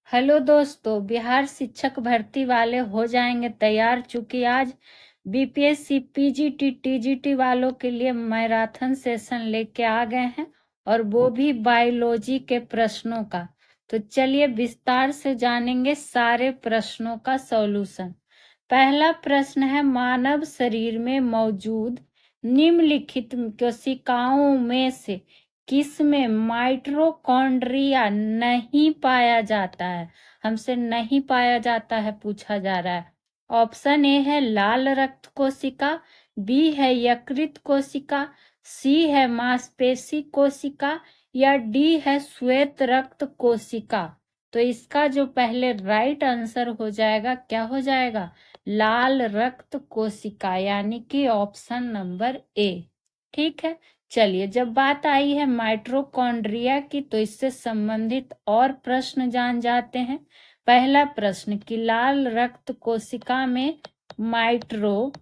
Hello दोस्तों, बिहार शिक्षक भर्ती वाले हो जाएंगे तैयार। चूंकि आज बीपीएससी पीजीटी टीजीटी वालों के लिए मैराथन सेशन लेके आ गए हैं, और वो भी बायोलॉजी के प्रश्नों का। तो चलिए विस्तार से जानेंगे सारे प्रश्नों का सॉल्यूशन। पहला प्रश्न है, मानव शरीर में मौजूद निम्नलिखित कोशिकाओं में से किसमें माइटोकॉन्ड्रिया नहीं पाया जाता है। हमसे नहीं पाया जाता है पूछा जा रहा है। ऑप्शन ए है लाल रक्त कोशिका, बी है यकृत कोशिका, सी है मांसपेशी कोशिका, या डी है श्वेत रक्त कोशिका। तो इसका जो पहले राइट आंसर हो जाएगा, क्या हो जाएगा? लाल रक्त कोशिका, यानी कि ऑप्शन नंबर ए। ठीक है, चलिए जब बात आई है माइटोकॉन्ड्रिया की, तो इससे संबंधित और प्रश्न जान जाते हैं। पहला प्रश्न कि लाल रक्त कोशिका में माइटोकॉन्ड्रिया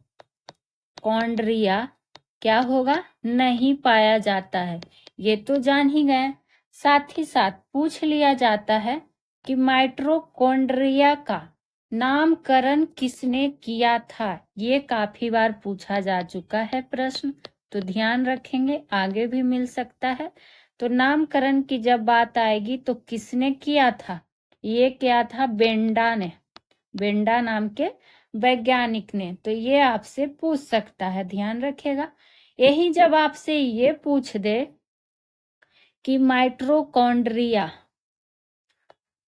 क्या होगा? नहीं पाया जाता है, ये तो जान ही गए। साथ ही साथ पूछ लिया जाता है कि माइटोकॉन्ड्रिया का नामकरण किसने किया था। ये काफी बार पूछा जा चुका है प्रश्न, तो ध्यान रखेंगे, आगे भी मिल सकता है। तो नामकरण की जब बात आएगी तो किसने किया था? ये क्या था? बेंडा ने, बेंडा नाम के वैज्ञानिक ने। तो ये आपसे पूछ सकता है, ध्यान रखेगा। यही जब आपसे ये पूछ दे कि माइटोकॉन्ड्रिया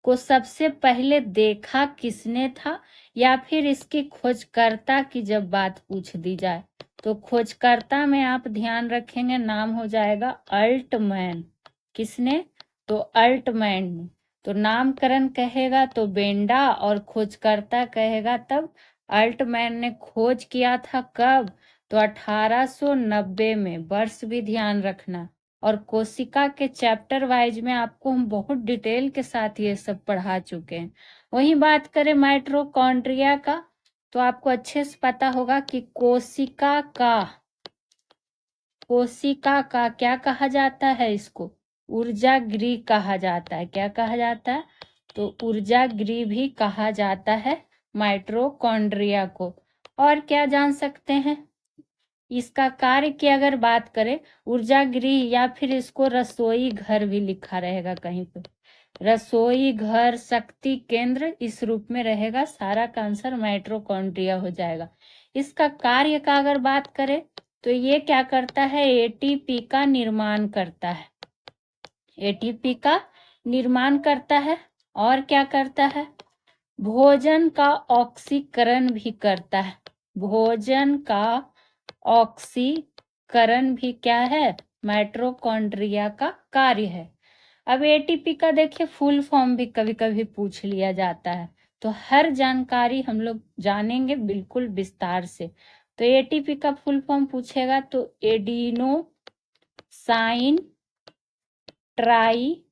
को सबसे पहले देखा किसने था, या फिर इसकी खोजकर्ता की जब बात पूछ दी जाए, तो खोजकर्ता में आप ध्यान रखेंगे नाम हो जाएगा अल्टमैन। किसने? तो अल्टमैन ने। तो नामकरण कहेगा तो बेंडा, और खोजकर्ता कहेगा तब अल्टमैन ने खोज किया था। कब? तो 1890 में। वर्ष भी ध्यान रखना। और कोशिका के चैप्टर वाइज में आपको हम बहुत डिटेल के साथ ये सब पढ़ा चुके हैं। वहीं बात करें माइटोकॉन्ड्रिया का, तो आपको अच्छे से पता होगा कि कोशिका का क्या कहा जाता है? इसको ऊर्जा गृह कहा जाता है। क्या कहा जाता है? तो ऊर्जा गृह भी कहा जाता है माइटोकॉन्ड्रिया को। और क्या जान सकते हैं इसका कार्य की अगर बात करें? ऊर्जा गृह, या फिर इसको रसोई घर भी लिखा रहेगा कहीं पे, रसोई घर, शक्ति केंद्र, इस रूप में रहेगा। सारा का आंसर माइटोकॉन्ड्रिया हो जाएगा। इसका कार्य का अगर बात करें तो ये क्या करता है? एटीपी का निर्माण करता है। एटीपी का निर्माण करता है। और क्या करता है? भोजन का ऑक्सीकरण भी करता है। भोजन का ऑक्सीकरण भी क्या है? माइटोकॉन्ड्रिया का कार्य है। अब एटीपी का देखिए फुल फॉर्म भी कभी कभी पूछ लिया जाता है, तो हर जानकारी हम लोग जानेंगे बिल्कुल विस्तार से। तो एटीपी का फुल फॉर्म पूछेगा तो एडिनो साइन ट्राई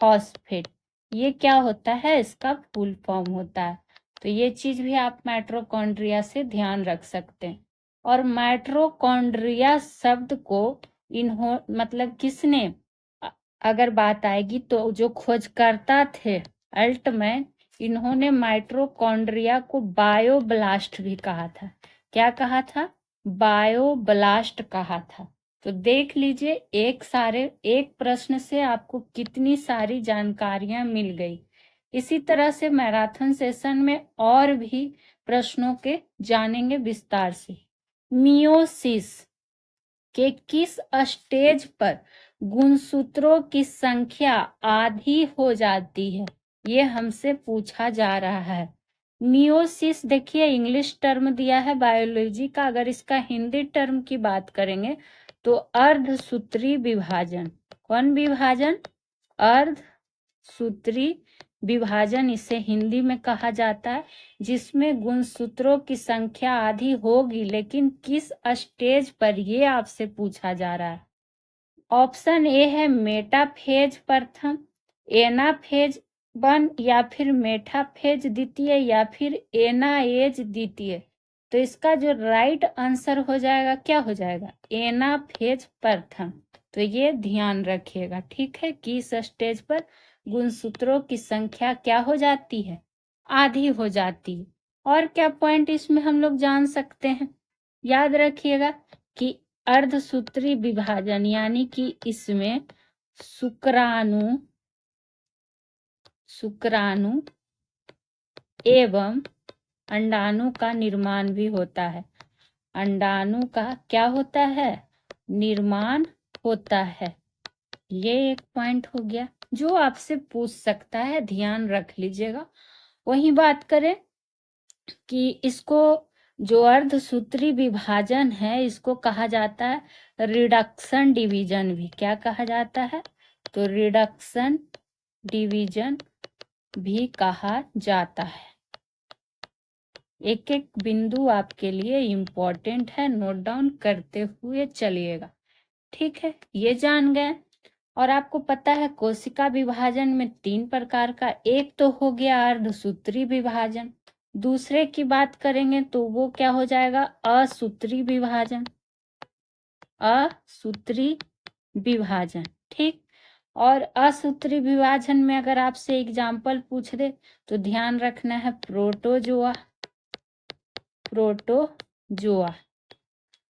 फॉस्फेट, ये क्या होता है? इसका फुल फॉर्म होता है। तो ये चीज भी आप माइटोकॉन्ड्रिया से ध्यान रख सकते हैं। और माइटोकॉन्ड्रिया शब्द को मतलब किसने, अगर बात आएगी तो जो खोजकर्ता थे अल्टमैन, इन्होंने माइटोकॉन्ड्रिया को बायोब्लास्ट भी कहा था। क्या कहा था? बायोब्लास्ट कहा था। तो देख लीजिए एक प्रश्न से आपको कितनी सारी जानकारियां मिल गई। इसी तरह से मैराथन सेशन में और भी प्रश्नों के जानेंगे विस्तार से। मियोसिस के किस स्टेज पर गुणसूत्रों की संख्या आधी हो जाती है? ये हमसे पूछा जा रहा है। मियोसिस देखिए इंग्लिश टर्म दिया है बायोलॉजी का, अगर इसका हिंदी टर्म की बात करेंगे तो अर्धसूत्री विभाजन। कौन विभाजन? अर्धसूत्री विभाजन इसे हिंदी में कहा जाता है, जिसमें गुणसूत्रों की संख्या आधी होगी, लेकिन किस स्टेज पर, ये आपसे पूछा जा रहा है। ऑप्शन ए है मेटाफेज प्रथम, एनाफेज 1, या फिर मेटाफेज द्वितीय, या फिर एनाएज द्वितीय। तो इसका जो राइट आंसर हो जाएगा, क्या हो जाएगा? एनाफेज प्रथम। तो ये ध्यान रखिएगा, ठीक है, किस स्टेज पर गुणसूत्रों की संख्या क्या हो जाती है, आधी हो जाती है। और क्या पॉइंट इसमें हम लोग जान सकते हैं, याद रखिएगा कि अर्धसूत्री विभाजन यानी कि इसमें शुक्राणु एवं अंडाणु का निर्माण भी होता है। अंडाणु का क्या होता है, निर्माण होता है। ये एक पॉइंट हो गया जो आपसे पूछ सकता है, ध्यान रख लीजिएगा। वही बात करें कि इसको जो अर्धसूत्री विभाजन है इसको कहा जाता है रिडक्शन डिवीजन भी। क्या कहा जाता है, तो रिडक्शन डिवीजन भी कहा जाता है। एक एक बिंदु आपके लिए इम्पोर्टेंट है, नोट डाउन करते हुए चलिएगा। ठीक है, ये जान गए। और आपको पता है कोशिका विभाजन में 3 प्रकार का, एक तो हो गया अर्धसूत्री विभाजन, दूसरे की बात करेंगे तो वो क्या हो जाएगा, असूत्री विभाजन। असूत्री विभाजन, ठीक। और असूत्री विभाजन में अगर आपसे एग्जाम्पल पूछ दे तो ध्यान रखना है प्रोटोजोआ,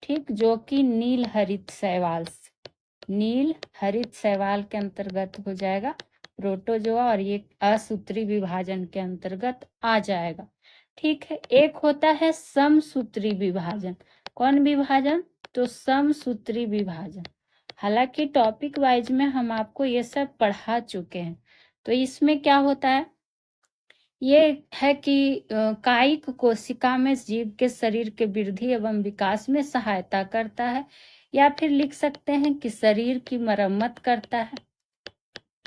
ठीक, जो कि नील हरित शैवाल के अंतर्गत हो जाएगा प्रोटोजोआ, और ये असूत्री विभाजन के अंतर्गत आ जाएगा। ठीक है, एक होता है समसूत्री विभाजन। कौन विभाजन, तो समसूत्री विभाजन। हालांकि टॉपिक वाइज में हम आपको ये सब पढ़ा चुके हैं। तो इसमें क्या होता है, ये है कि कायिक कोशिका में जीव के शरीर के वृद्धि एवं विकास में सहायता करता है, या फिर लिख सकते हैं कि शरीर की मरम्मत करता है।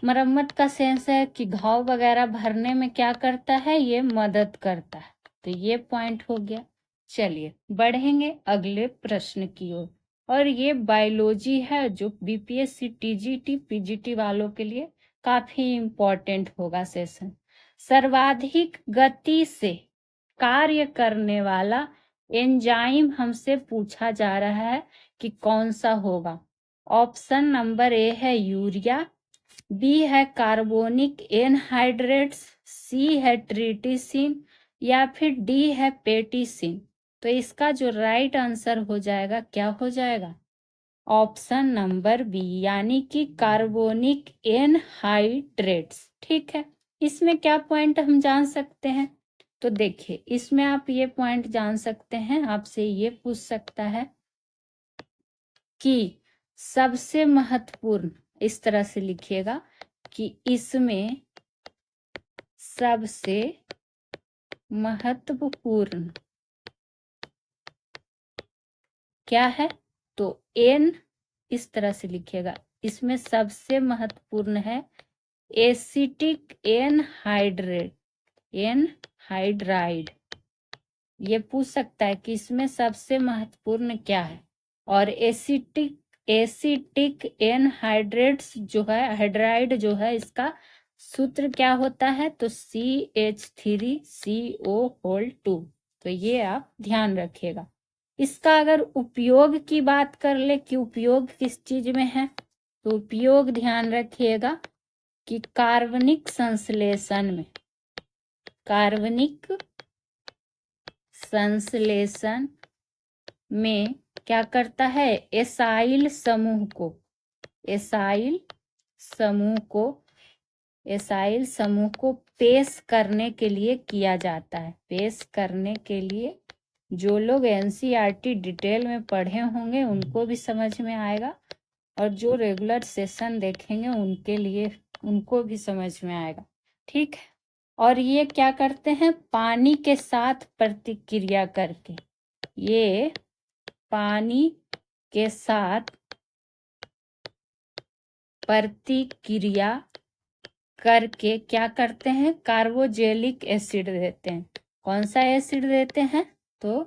मरम्मत का सेंस है कि घाव वगैरह भरने में क्या करता है, ये मदद करता है। तो ये पॉइंट हो गया। चलिए बढ़ेंगे अगले प्रश्न की ओर, और ये बायोलॉजी है जो बीपीएससी टीजीटी पीजीटी वालों के लिए काफी इम्पोर्टेंट होगा सेशन। सर्वाधिक गति से कार्य करने वाला एंजाइम हमसे पूछा जा रहा है कि कौन सा होगा। ऑप्शन नंबर ए है यूरिया, बी है कार्बोनिक एनहाइड्रेट्स, सी है ट्रिटिसिन, या फिर डी है पेटिसिन। तो इसका जो राइट आंसर हो जाएगा, क्या हो जाएगा, ऑप्शन नंबर बी, यानी कि कार्बोनिक एनहाइड्रेट्स। ठीक है, इसमें क्या पॉइंट हम जान सकते हैं, तो देखिए इसमें आप ये पॉइंट जान सकते हैं, आपसे ये पूछ सकता है कि सबसे महत्वपूर्ण, इस तरह से लिखिएगा कि इसमें सबसे महत्वपूर्ण क्या है, तो एन, इस तरह से लिखिएगा, इसमें सबसे महत्वपूर्ण है एसिटिक एनहाइड्राइड। ये पूछ सकता है कि इसमें सबसे महत्वपूर्ण क्या है। और एसिटिक एनहाइड्रेट्स जो है, हाइड्राइड जो है, इसका सूत्र क्या होता है, तो CH3CO2। तो ये आप ध्यान रखिएगा। इसका अगर उपयोग की बात कर ले कि उपयोग किस चीज में है, तो उपयोग ध्यान रखिएगा कि कार्बनिक संश्लेषण में क्या करता है, एसाइल समूह को पेश करने के लिए किया जाता है। पेश करने के लिए, जो लोग एनसीईआरटी डिटेल में पढ़े होंगे उनको भी समझ में आएगा, और जो रेगुलर सेशन देखेंगे उनके लिए, उनको भी समझ में आएगा। ठीक है, और ये क्या करते हैं, पानी के साथ प्रतिक्रिया करके, ये पानी के साथ प्रतिक्रिया करके क्या करते हैं, कार्बोजेलिक एसिड देते हैं। कौन सा एसिड देते हैं, तो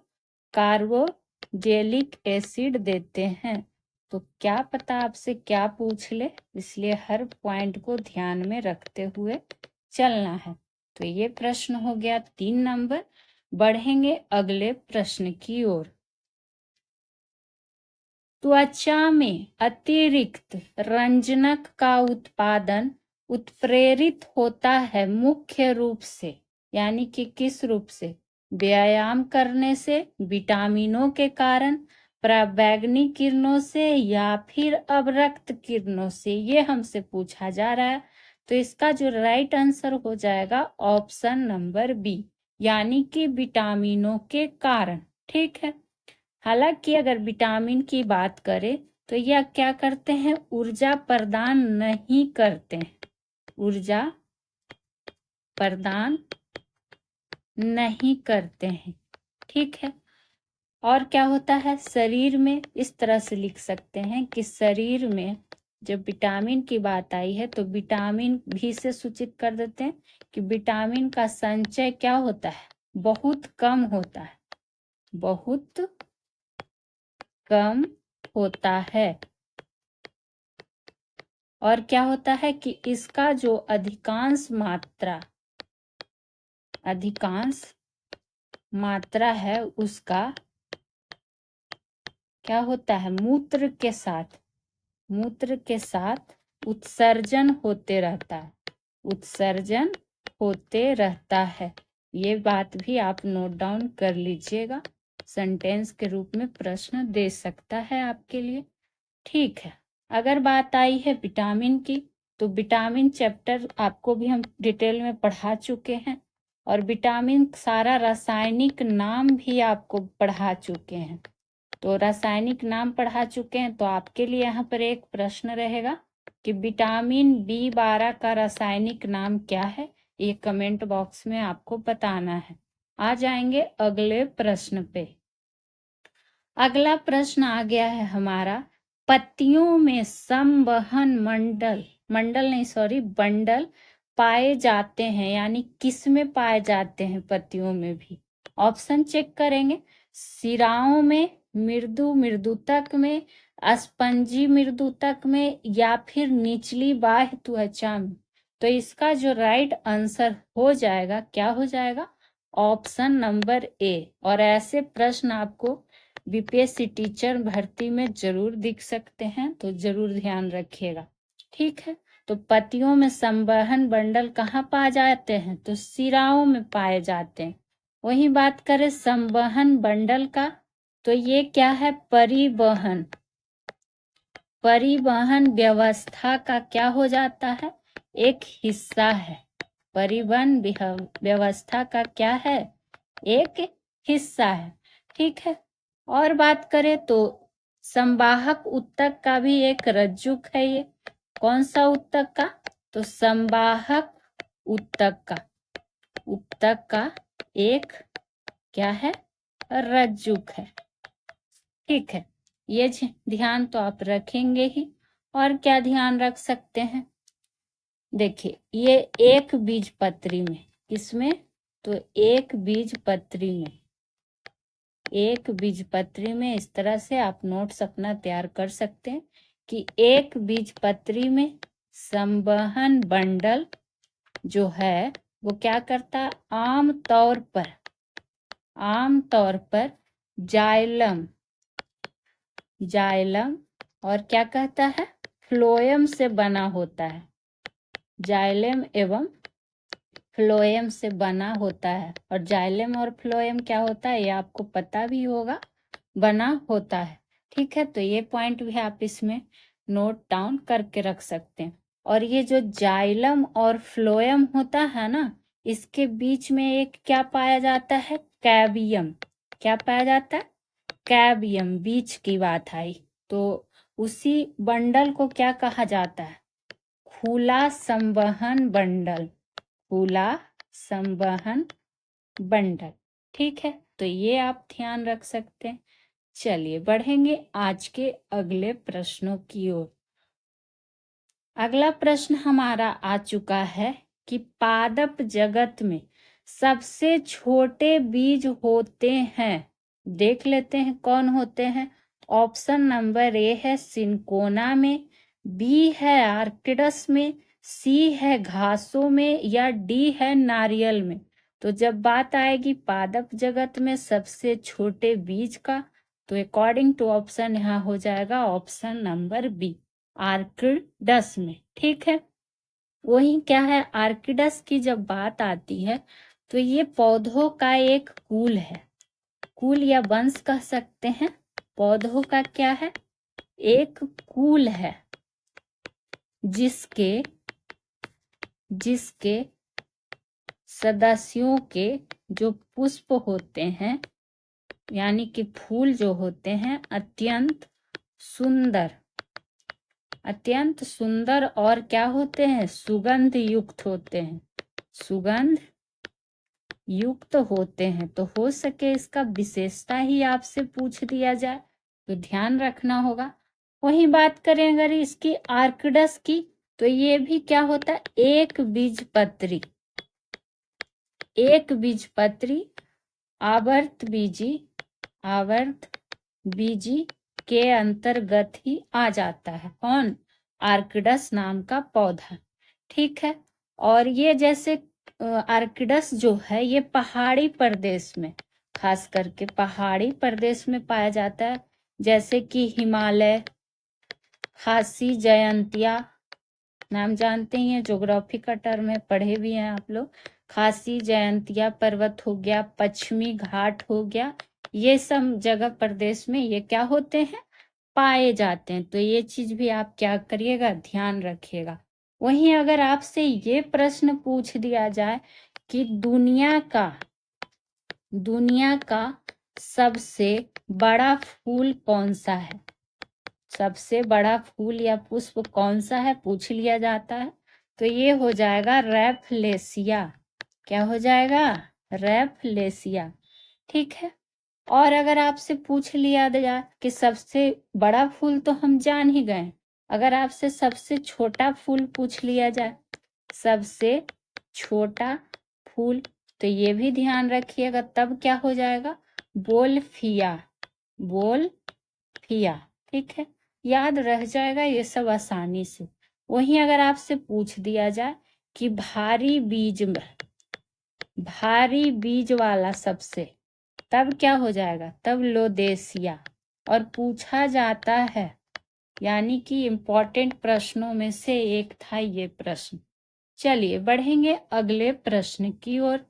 कार्बोजेलिक एसिड देते हैं। तो क्या पता आपसे क्या पूछ ले, इसलिए हर पॉइंट को ध्यान में रखते हुए चलना है। तो ये प्रश्न हो गया 3 नंबर। बढ़ेंगे अगले प्रश्न की ओर। त्वचा में अतिरिक्त रंजक का उत्पादन उत्प्रेरित होता है मुख्य रूप से, यानी कि किस रूप से? व्यायाम करने से, विटामिनों के कारण, पराबैंगनी किरणों से, या फिर अवरक्त किरणों से, ये हमसे पूछा जा रहा है। तो इसका जो राइट आंसर हो जाएगा ऑप्शन नंबर बी, यानी कि विटामिनों के कारण। ठीक है। हालांकि अगर विटामिन की बात करें तो यह क्या करते हैं? ऊर्जा प्रदान नहीं करते हैं, ऊर्जा प्रदान नहीं करते हैं। ठीक है। और क्या होता है शरीर में? इस तरह से लिख सकते हैं कि शरीर में जब विटामिन की बात आई है तो विटामिन भी से सूचित कर देते हैं कि विटामिन का संचय क्या होता है? बहुत कम होता है, बहुत कम होता है। और क्या होता है कि इसका जो अधिकांश मात्रा है उसका क्या होता है? मूत्र के साथ उत्सर्जन होते रहता है, उत्सर्जन होते रहता है। ये बात भी आप नोट डाउन कर लीजिएगा, सेंटेंस के रूप में प्रश्न दे सकता है आपके लिए। ठीक है। अगर बात आई है विटामिन की, तो विटामिन चैप्टर आपको भी हम डिटेल में पढ़ा चुके हैं, और विटामिन सारा रासायनिक नाम भी आपको पढ़ा चुके हैं। तो रासायनिक नाम पढ़ा चुके हैं, तो आपके लिए यहाँ पर एक प्रश्न रहेगा कि विटामिन B12 का रासायनिक नाम क्या है? ये कमेंट बॉक्स में आपको बताना है। आ जाएंगे अगले प्रश्न पे। अगला प्रश्न आ गया है हमारा, पत्तियों में संवहन बंडल पाए जाते हैं, यानी किस में पाए जाते हैं? पत्तियों में भी। ऑप्शन चेक करेंगे, शिराओं में, मृदुतक में, स्पंजी मृदुतक में, या फिर निचली बाह्य त्वचा में। तो इसका जो राइट आंसर हो जाएगा, क्या हो जाएगा? Option number A. और ऐसे प्रश्न आपको बीपीएससी टीचर भर्ती में जरूर दिख सकते हैं, तो जरूर ध्यान रखिएगा। ठीक है। तो पत्तियों में संवहन बंडल कहाँ पाए जाते हैं? तो शिराओं में पाए जाते हैं। वही बात करें संवहन बंडल का, तो ये क्या है? परिवहन व्यवस्था का क्या हो जाता है? एक हिस्सा है। परिवहन व्यवस्था का क्या है? एक हिस्सा है। ठीक है। और बात करें तो संवाहक ऊतक का भी एक रज्जुक है। ये कौन सा ऊतक का? तो संवाहक ऊतक का एक क्या है? रज्जुक है। ठीक है। ये ध्यान तो आप रखेंगे ही। और क्या ध्यान रख सकते हैं? देखिए, ये एक बीजपत्री में, किसमें? तो एक बीजपत्री में इस तरह से आप नोट्स अपना तैयार कर सकते हैं कि एक बीजपत्री में संवहन बंडल जो है वो क्या करता है? आमतौर पर जाइलम और क्या कहता है? फ्लोएम से बना होता है। जाइलम एवं फ्लोएम से बना होता है। और जाइलम और फ्लोएम क्या होता है? ये आपको पता भी होगा, बना होता है। ठीक है। तो ये पॉइंट भी आप इसमें नोट डाउन करके रख सकते हैं। और ये जो जाइलम और फ्लोएम होता है ना, इसके बीच में एक क्या पाया जाता है? कैवियम। क्या पाया जाता है? कैवियम। बीच की बात आई तो उसी बंडल को क्या कहा जाता है? खुला संवहन बंडल। ठीक है। तो ये आप ध्यान रख सकते हैं। चलिए बढ़ेंगे आज के अगले प्रश्नों की ओर। अगला प्रश्न हमारा आ चुका है कि पादप जगत में सबसे छोटे बीज होते हैं। देख लेते हैं कौन होते हैं। ऑप्शन नंबर ए है सिंकोना में, बी है आर्किडस में, सी है घासों में, या डी है नारियल में। तो जब बात आएगी पादप जगत में सबसे छोटे बीज का, तो अकॉर्डिंग टू ऑप्शन यहाँ हो जाएगा ऑप्शन नंबर बी, आर्किडस में। ठीक है। वही क्या है, आर्किडस की जब बात आती है तो ये पौधों का एक कुल है, कुल या वंश कह सकते हैं। पौधों का क्या है, एक कुल है, जिसके जिसके सदस्यों के जो पुष्प होते हैं, यानी कि फूल जो होते हैं, अत्यंत सुंदर और क्या होते हैं, सुगंध युक्त होते हैं, सुगंध युक्त होते हैं। तो हो सके इसका विशेषता ही आपसे पूछ दिया जाए तो ध्यान रखना होगा। वही बात करें अगर इसकी आर्किडस की, तो ये भी क्या होता है, एक बीजपत्री आवर्त बीजी के अंतर्गत ही आ जाता है। कौन, आर्किडस नाम का पौधा। ठीक है। और ये जैसे आर्किडस जो है ये पहाड़ी प्रदेश में, खास करके पहाड़ी प्रदेश में पाया जाता है, जैसे कि हिमालय, खासी जयंतिया नाम जानते ही हैं, ज्योग्राफी का टर्म है, पढ़े भी हैं आप लोग। खासी जयंतिया पर्वत हो गया, पश्चिमी घाट हो गया, ये सब जगह प्रदेश में ये क्या होते हैं, पाए जाते हैं। तो ये चीज भी आप क्या करिएगा, ध्यान रखिएगा। वहीं अगर आपसे ये प्रश्न पूछ दिया जाए कि दुनिया का सबसे बड़ा फूल कौन सा है, सबसे बड़ा फूल या पुष्प कौन सा है, पूछ लिया जाता है, तो ये हो जाएगा रैफलेसिया। क्या हो जाएगा, रैफलेसिया। ठीक है। और अगर आपसे पूछ लिया जाए कि सबसे बड़ा फूल तो हम जान ही गए, अगर आपसे सबसे छोटा फूल पूछ लिया जाए, सबसे छोटा फूल, तो ये भी ध्यान रखिएगा, तब क्या हो जाएगा, बोलफिया। ठीक है, याद रह जाएगा ये सब आसानी से। वहीं अगर आपसे पूछ दिया जाए कि भारी बीज वाला सबसे, तब क्या हो जाएगा, तब लोदेसिया। और पूछा जाता है, यानी कि इम्पोर्टेंट प्रश्नों में से एक था ये प्रश्न। चलिए बढ़ेंगे अगले प्रश्न की ओर।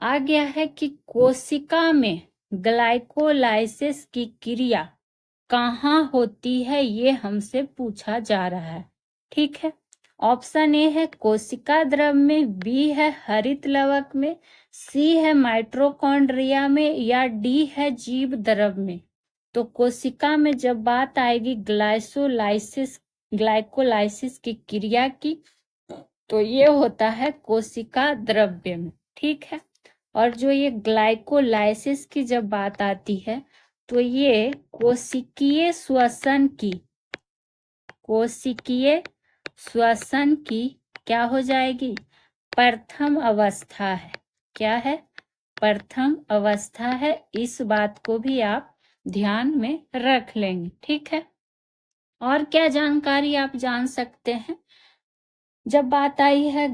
आ गया है कि कोशिका में ग्लाइकोलाइसिस की क्रिया कहाँ होती है, ये हमसे पूछा जा रहा है। ठीक है। ऑप्शन ए है कोशिका द्रव में, बी है हरित लवक में, सी है माइटोकॉन्ड्रिया में, या डी है जीव द्रव में। तो कोशिका में जब बात आएगी ग्लाइकोलाइसिस की क्रिया की, तो ये होता है कोशिका द्रव्य में। ठीक है। और जो ये ग्लाइकोलाइसिस की जब बात आती है, तो ये कोशिकीय श्वसन की क्या हो जाएगी, प्रथम अवस्था है। क्या है, प्रथम अवस्था है। इस बात को भी आप ध्यान में रख लेंगे। ठीक है। और क्या जानकारी आप जान सकते हैं, जब बात आई है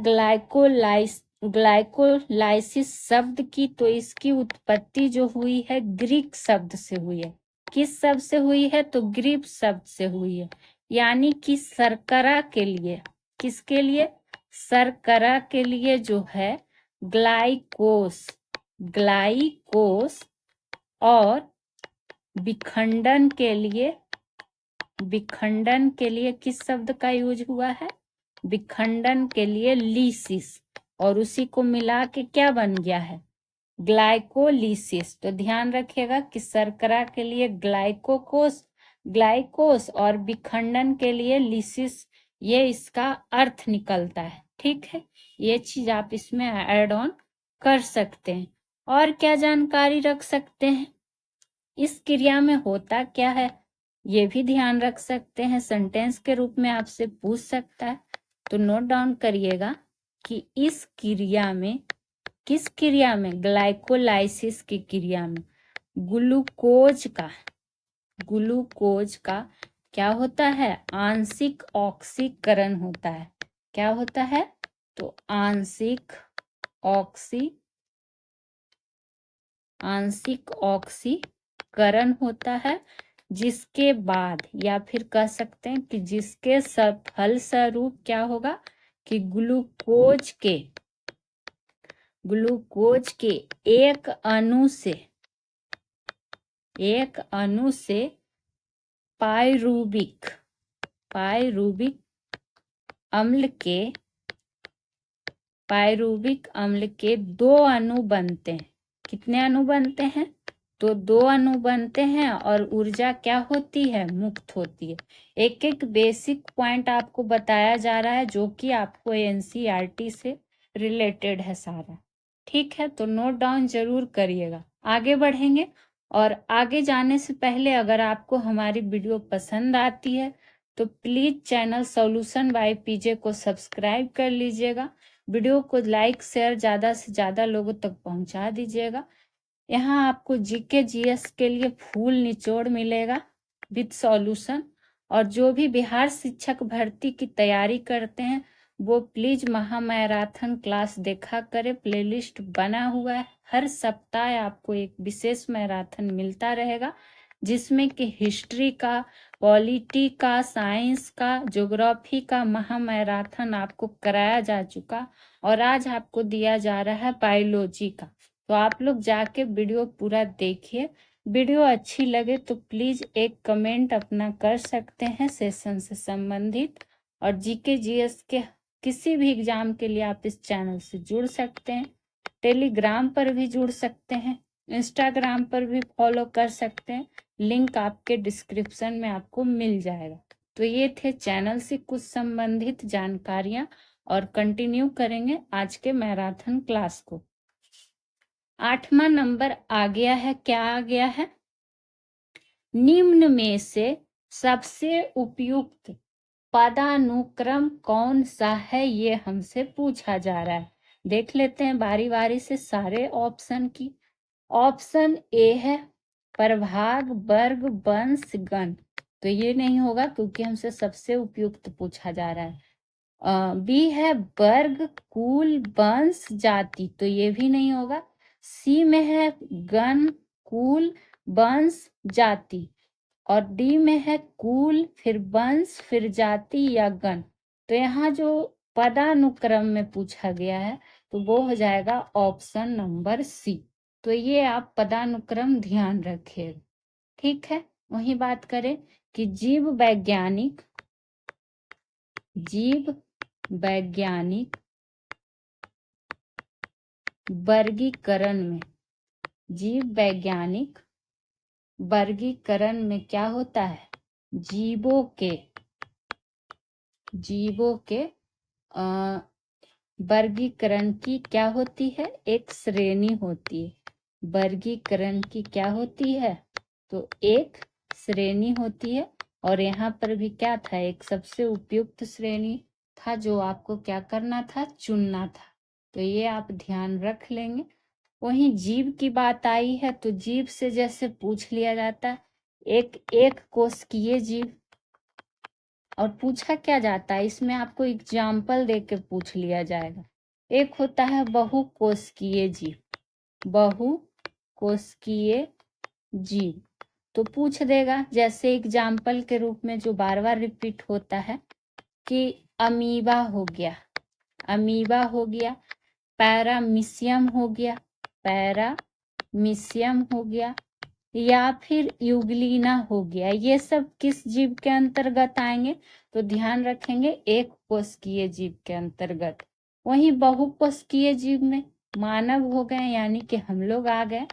ग्लाइकोलाइसिस शब्द की, तो इसकी उत्पत्ति जो हुई है ग्रीक शब्द से हुई है। किस शब्द से हुई है, तो ग्रीक शब्द से हुई है। यानी कि शर्करा के लिए, किसके लिए, शर्करा के लिए जो है ग्लाइकोस, और विखंडन के लिए किस शब्द का यूज हुआ है, विखंडन के लिए लीसिस, और उसी को मिला के क्या बन गया है, ग्लाइकोलिसिस। तो ध्यान रखिएगा कि शर्करा के लिए ग्लाइकोस और विखंडन के लिए लिसिस, ये इसका अर्थ निकलता है। ठीक है। ये चीज आप इसमें ऐड ऑन कर सकते हैं। और क्या जानकारी रख सकते हैं, इस क्रिया में होता क्या है, ये भी ध्यान रख सकते हैं, सेंटेंस के रूप में आपसे पूछ सकता है। तो नोट डाउन करिएगा कि इस क्रिया में, किस क्रिया में, ग्लाइकोलाइसिस की क्रिया में ग्लूकोज का क्या होता है, आंशिक ऑक्सीकरण होता है। क्या होता है, तो आंशिक ऑक्सीकरण होता है, जिसके बाद, या फिर कह सकते हैं कि जिसके फलस्वरूप क्या होगा कि ग्लूकोज के एक अणु से पाइरूबिक अम्ल के 2 अणु बनते हैं। कितने अणु बनते हैं? तो 2 अणु बनते हैं और ऊर्जा क्या होती है? मुक्त होती है। एक एक बेसिक पॉइंट आपको बताया जा रहा है जो कि आपको एनसीईआरटी से रिलेटेड है सारा। ठीक है, तो नोट डाउन जरूर करिएगा। आगे बढ़ेंगे, और आगे जाने से पहले अगर आपको हमारी वीडियो पसंद आती है तो please channel solution by PJ को सब्सक्राइब कर लीजिएगा। वीडियो को लाइक शेयर ज़्यादा से ज़्यादा लोगों तक पहुंचा दीजिएगा। यहाँ आपको जीके जीएस के लिए फुल निचोड़ मिलेगा विद सॉल्यूशन। और जो भी बिहार शिक्षक भर्ती की तैयारी करते हैं वो प्लीज महामैराथन क्लास देखा करें। प्लेलिस्ट बना हुआ है, हर सप्ताह आपको एक विशेष मैराथन मिलता रहेगा जिसमें कि हिस्ट्री का, पॉलिटी का, साइंस का, ज्योग्राफी का महामैराथन आपको कराया जा चुका, और आज आपको दिया जा रहा है बायोलॉजी का। तो आप लोग जाके वीडियो पूरा देखिए। वीडियो अच्छी लगे तो प्लीज एक कमेंट अपना कर सकते हैं सेशन से संबंधित। और जीके जीएस के किसी भी एग्जाम के लिए आप इस चैनल से जुड़ सकते हैं। टेलीग्राम पर भी जुड़ सकते हैं, इंस्टाग्राम पर भी फॉलो कर सकते हैं। लिंक आपके डिस्क्रिप्शन में आपको मिल जाएगा। तो ये थे चैनल से कुछ संबंधित जानकारियां, और कंटिन्यू करेंगे आज के मैराथन क्लास को। 8वां नंबर आ गया है। क्या आ गया है? निम्न में से सबसे उपयुक्त पदानुक्रम कौन सा है, ये हमसे पूछा जा रहा है। देख लेते हैं बारी बारी से सारे ऑप्शन की। ऑप्शन ए है प्रभाग, वर्ग, वंश, गण। तो ये नहीं होगा क्योंकि हमसे सबसे उपयुक्त पूछा जा रहा है। बी है वर्ग, कुल, वंश, जाति। तो ये भी नहीं होगा। सी में है गण, कुल, वंश, जाति। और डी में है कुल, फिर वंश, फिर जाति या गण। तो यहाँ जो पदानुक्रम में पूछा गया है तो वो हो जाएगा ऑप्शन नंबर सी। तो ये आप पदानुक्रम ध्यान रखिएगा। ठीक है, वही बात करें कि जीव वैज्ञानिक वर्गीकरण में, जीव वैज्ञानिक वर्गीकरण में क्या होता है? जीवों के वर्गीकरण की क्या होती है? एक श्रेणी होती है। वर्गीकरण की क्या होती है? तो एक श्रेणी होती है। और यहाँ पर भी क्या था? एक सबसे उपयुक्त श्रेणी था जो आपको क्या करना था? चुनना था। तो ये आप ध्यान रख लेंगे। वहीं जीव की बात आई है तो जीव से जैसे पूछ लिया जाता है एक कोशिकीय जीव, और पूछा क्या जाता है इसमें आपको एग्जाम्पल दे के पूछ लिया जाएगा। एक होता है बहुकोशिकीय जीव, बहुकोशिकीय जीव। तो पूछ देगा जैसे एग्जाम्पल के रूप में जो बार बार रिपीट होता है कि अमीबा हो गया, पैरामीशियम हो गया, या फिर यूग्लिना हो गया। ये सब किस जीव के अंतर्गत आएंगे? तो ध्यान रखेंगे एक कोशिकीय जीव के अंतर्गत। वहीं बहुकोशिकीय जीव में मानव हो गए यानी कि हम लोग आ गए,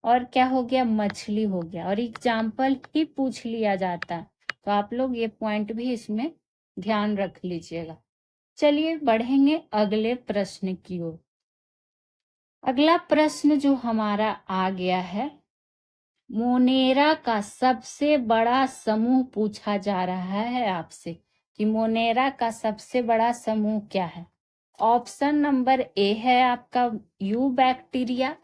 और क्या हो गया? मछली हो गया। और एग्जाम्पल ही पूछ लिया जाता है। तो आप लोग ये पॉइंट भी इसमें ध्यान रख लीजिएगा। चलिए बढ़ेंगे अगले प्रश्न की ओर। अगला प्रश्न जो हमारा आ गया है, मोनेरा का सबसे बड़ा समूह पूछा जा रहा है आपसे कि मोनेरा का सबसे बड़ा समूह क्या है। ऑप्शन नंबर ए है आपका यू बैक्टीरिया,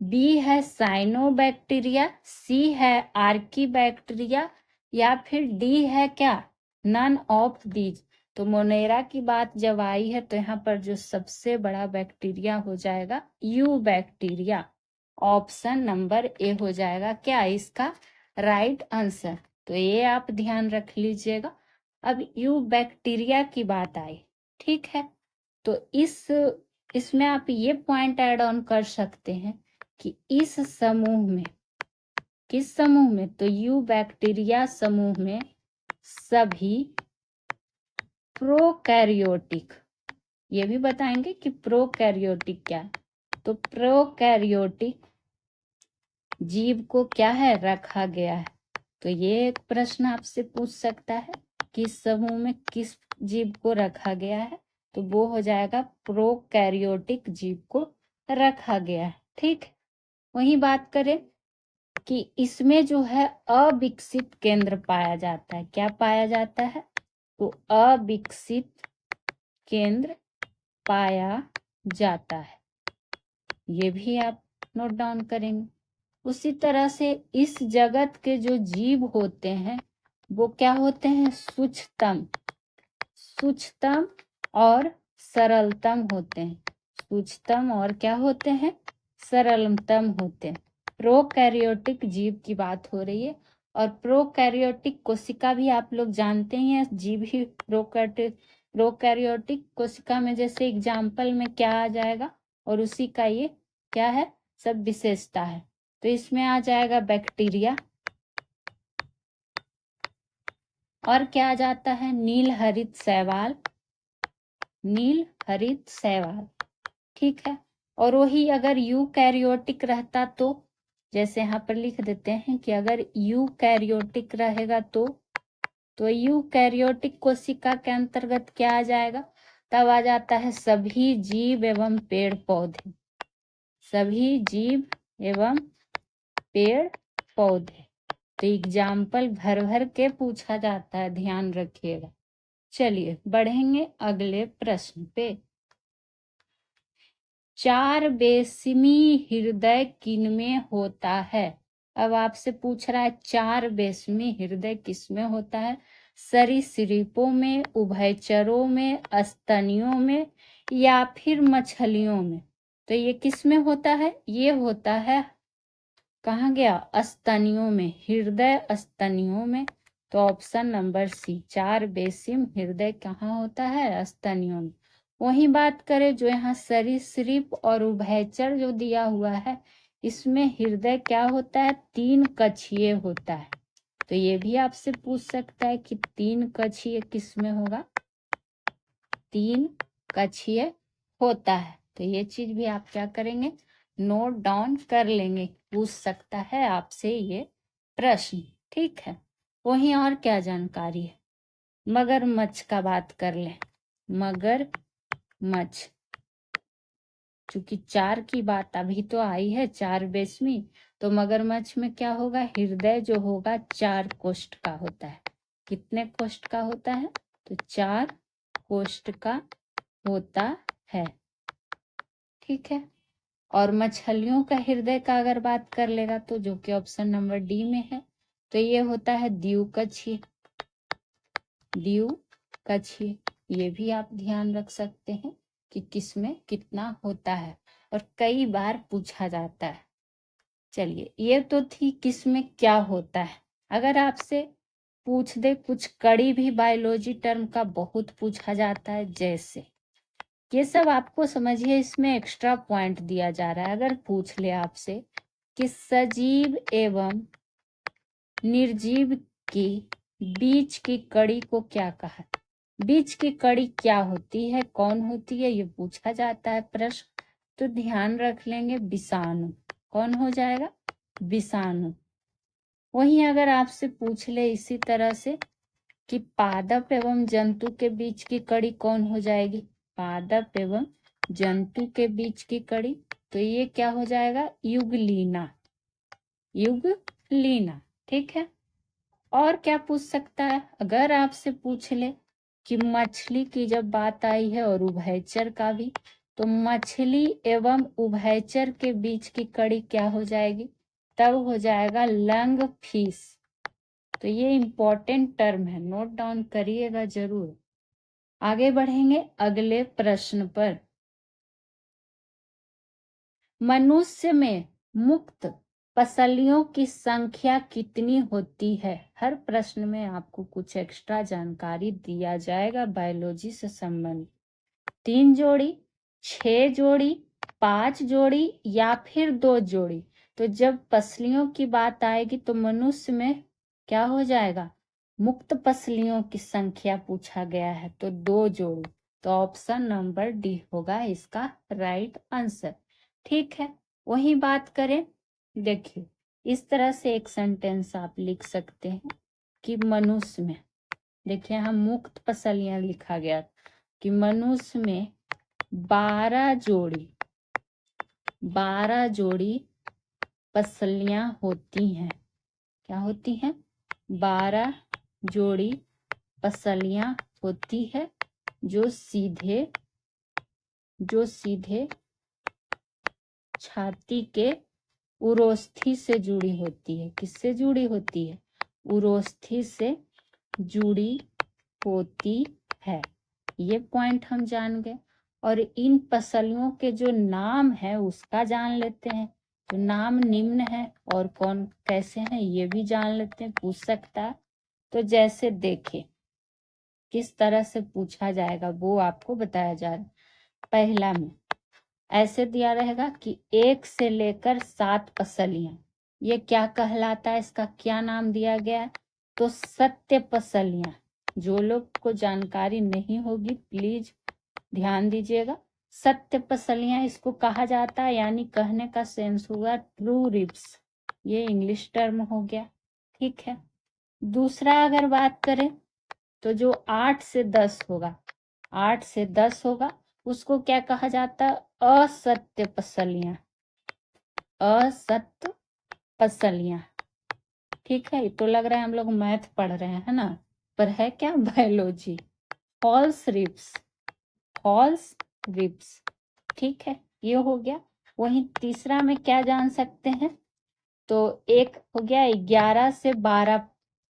बी है साइनोबैक्टीरिया, सी है आर्की बैक्टीरिया, या फिर डी है क्या? None of these. तो मोनेरा की बात जब आई है तो यहाँ पर जो सबसे बड़ा बैक्टीरिया हो जाएगा you bacteria. Option number A हो जाएगा क्या इसका राइट आंसर। तो ये आप ध्यान रख लीजिएगा। अब यू बैक्टीरिया की बात आई, ठीक है, तो इसमें आप ये पॉइंट ऐड ऑन कर सकते हैं कि इस समूह में, किस समूह में, तो यू बैक्टीरिया समूह में सभी प्रोकैरियोटिक, ये भी बताएंगे कि प्रोकैरियोटिक क्या है। तो प्रोकैरियोटिक जीव को क्या है, रखा गया है। तो ये एक प्रश्न आपसे पूछ सकता है, किस समूह में किस जीव को रखा गया है, तो वो हो जाएगा प्रोकैरियोटिक जीव को रखा गया है, ठीक। वही बात करें कि इसमें जो है अविकसित केंद्र पाया जाता है, क्या पाया जाता है, तो अविकसित केंद्र पाया जाता है, ये भी आप नोट डाउन करेंगे। उसी तरह से इस जगत के जो जीव होते हैं वो क्या होते हैं, सूक्ष्मतम, सूक्ष्मतम और सरलतम होते हैं, सूक्ष्मतम और क्या होते हैं, सरलतम होते हैं। प्रोकैरियोटिक जीव की बात हो रही है, और प्रोकैरियोटिक कोशिका भी आप लोग जानते ही हैं, जीव ही प्रोकैरियोटिक कोशिका में जैसे एग्जाम्पल में क्या आ जाएगा, और उसी का ये क्या है, सब विशेषता है। तो इसमें आ जाएगा बैक्टीरिया, और क्या आ जाता है, नील हरित शैवाल, नील हरित शैवाल, ठीक है। और वही अगर यूकैरियोटिक रहता तो, जैसे यहाँ पर लिख देते हैं कि अगर यूकैरियोटिक रहेगा तो यूकैरियोटिक कोशिका के अंतर्गत क्या आ जाएगा, तब आ जाता है सभी जीव एवं पेड़ पौधे, सभी जीव एवं पेड़ पौधे। तो एग्जाम्पल भर भर के पूछा जाता है, ध्यान रखिएगा। चलिए बढ़ेंगे अगले प्रश्न पे। चार बेसमी हृदय किनमें होता है। अब आपसे पूछ रहा है चार बेसमी हृदय किसमें होता है, सरीसृपों में, उभयचरों में, स्तनियों में, या फिर मछलियों में। तो ये किसमें होता है, ये होता है, कहाँ गया, स्तनियों में, हृदय स्तनियों में। तो ऑप्शन नंबर सी, चार बेसिम हृदय कहाँ होता है, स्तनियों में। वही बात करें जो यहाँ सरीसृप और उभयचर जो दिया हुआ है, इसमें हृदय क्या होता है, तीन कक्षीय होता है। तो ये भी आपसे पूछ सकता है कि तीन कक्षीय किसमें होगा, तीन कक्षीय होता है। तो ये चीज भी आप क्या करेंगे, नोट डाउन कर लेंगे, पूछ सकता है आपसे ये प्रश्न, ठीक है। वहीं और क्या जानकारी है, मगरमच्छ का बात कर ले। मगरमच्छ, चूंकि चार की बात अभी तो आई है, चार बेसमी, तो मगरमच्छ में क्या होगा, हृदय जो होगा चार कोष्ठ का होता है। कितने कोष्ठ का होता है, तो चार कोष्ठ का होता है, ठीक है। और मछलियों का हृदय का अगर बात कर लेगा तो, जो कि ऑप्शन नंबर डी में है, तो ये होता है द्विकक्षीय, द्विकक्षीय। ये भी आप ध्यान रख सकते हैं कि किसमें कितना होता है, और कई बार पूछा जाता है। चलिए ये तो थी किसमें क्या होता है। अगर आपसे पूछ दे कुछ कड़ी भी बायोलॉजी टर्म का बहुत पूछा जाता है, जैसे ये सब आपको समझिए, इसमें एक्स्ट्रा पॉइंट दिया जा रहा है। अगर पूछ ले आपसे कि सजीव एवं निर्जीव की बीच की कड़ी को क्या कहा, बीच की कड़ी क्या होती है, कौन होती है, ये पूछा जाता है प्रश्न। तो ध्यान रख लेंगे विषाणु, कौन हो जाएगा, विषाणु। वहीं अगर आपसे पूछ ले इसी तरह से कि पादप एवं जंतु के बीच की कड़ी कौन हो जाएगी, पादप एवं जंतु के बीच की कड़ी, तो ये क्या हो जाएगा, युगलीना, युगलीना, ठीक है। और क्या पूछ सकता है, अगर आपसे पूछ ले कि मछली की जब बात आई है और उभयचर का भी, तो मछली एवं उभयचर के बीच की कड़ी क्या हो जाएगी, तब हो जाएगा लंग फिश। तो ये इंपॉर्टेंट टर्म है, नोट डाउन करिएगा जरूर। आगे बढ़ेंगे अगले प्रश्न पर। मनुष्य में मुक्त पसलियों की संख्या कितनी होती है? हर प्रश्न में आपको कुछ एक्स्ट्रा जानकारी दिया जाएगा बायोलॉजी से संबंधित। 3 जोड़ी, 6 जोड़ी, 5 जोड़ी या फिर 2 जोड़ी। तो जब पसलियों की बात आएगी तो मनुष्य में क्या हो जाएगा? मुक्त पसलियों की संख्या पूछा गया है तो 2 जोड़ी। तो ऑप्शन नंबर डी होगा इसका राइट आंसर। ठीक है, वही बात करें, देखिए इस तरह से एक सेंटेंस आप लिख सकते हैं कि मनुष्य में, देखिए यहाँ मुक्त पसलियां लिखा गया कि मनुष्य में 12 जोड़ी पसलियां होती हैं। क्या होती हैं? 12 जोड़ी पसलियां होती है जो सीधे छाती के उरोस्थी से जुड़ी होती है। किससे जुड़ी होती है? उरोस्थी से जुड़ी होती है। ये पॉइंट हम जान गए। और इन पसलियों के जो नाम है उसका जान लेते हैं। तो नाम निम्न है और कौन कैसे हैं ये भी जान लेते हैं, पूछ सकता है। तो जैसे देखिए किस तरह से पूछा जाएगा वो आपको बताया जा रहा है। पहला में ऐसे दिया रहेगा कि 1 से लेकर 7 पसलियां, ये क्या कहलाता है? इसका क्या नाम दिया गया है? तो सत्य पसलियां। जो लोग को जानकारी नहीं होगी प्लीज ध्यान दीजिएगा। सत्य पसलियां इसको कहा जाता है, यानी कहने का सेंस हुआ ट्रू रिब्स। ये इंग्लिश टर्म हो गया। ठीक है, दूसरा अगर बात करें तो जो 8 से 10 होगा, 8 से 10 होगा उसको क्या कहा जाता है? असत्य पसलियां। असत्य पसलियां। ठीक है, तो लग रहा है हम लोग मैथ पढ़ रहे हैं, है ना? पर है क्या? Biology. False ribs, false ribs. ठीक है, ये हो गया। वहीं तीसरा में क्या जान सकते हैं? तो एक हो गया 11 से 12,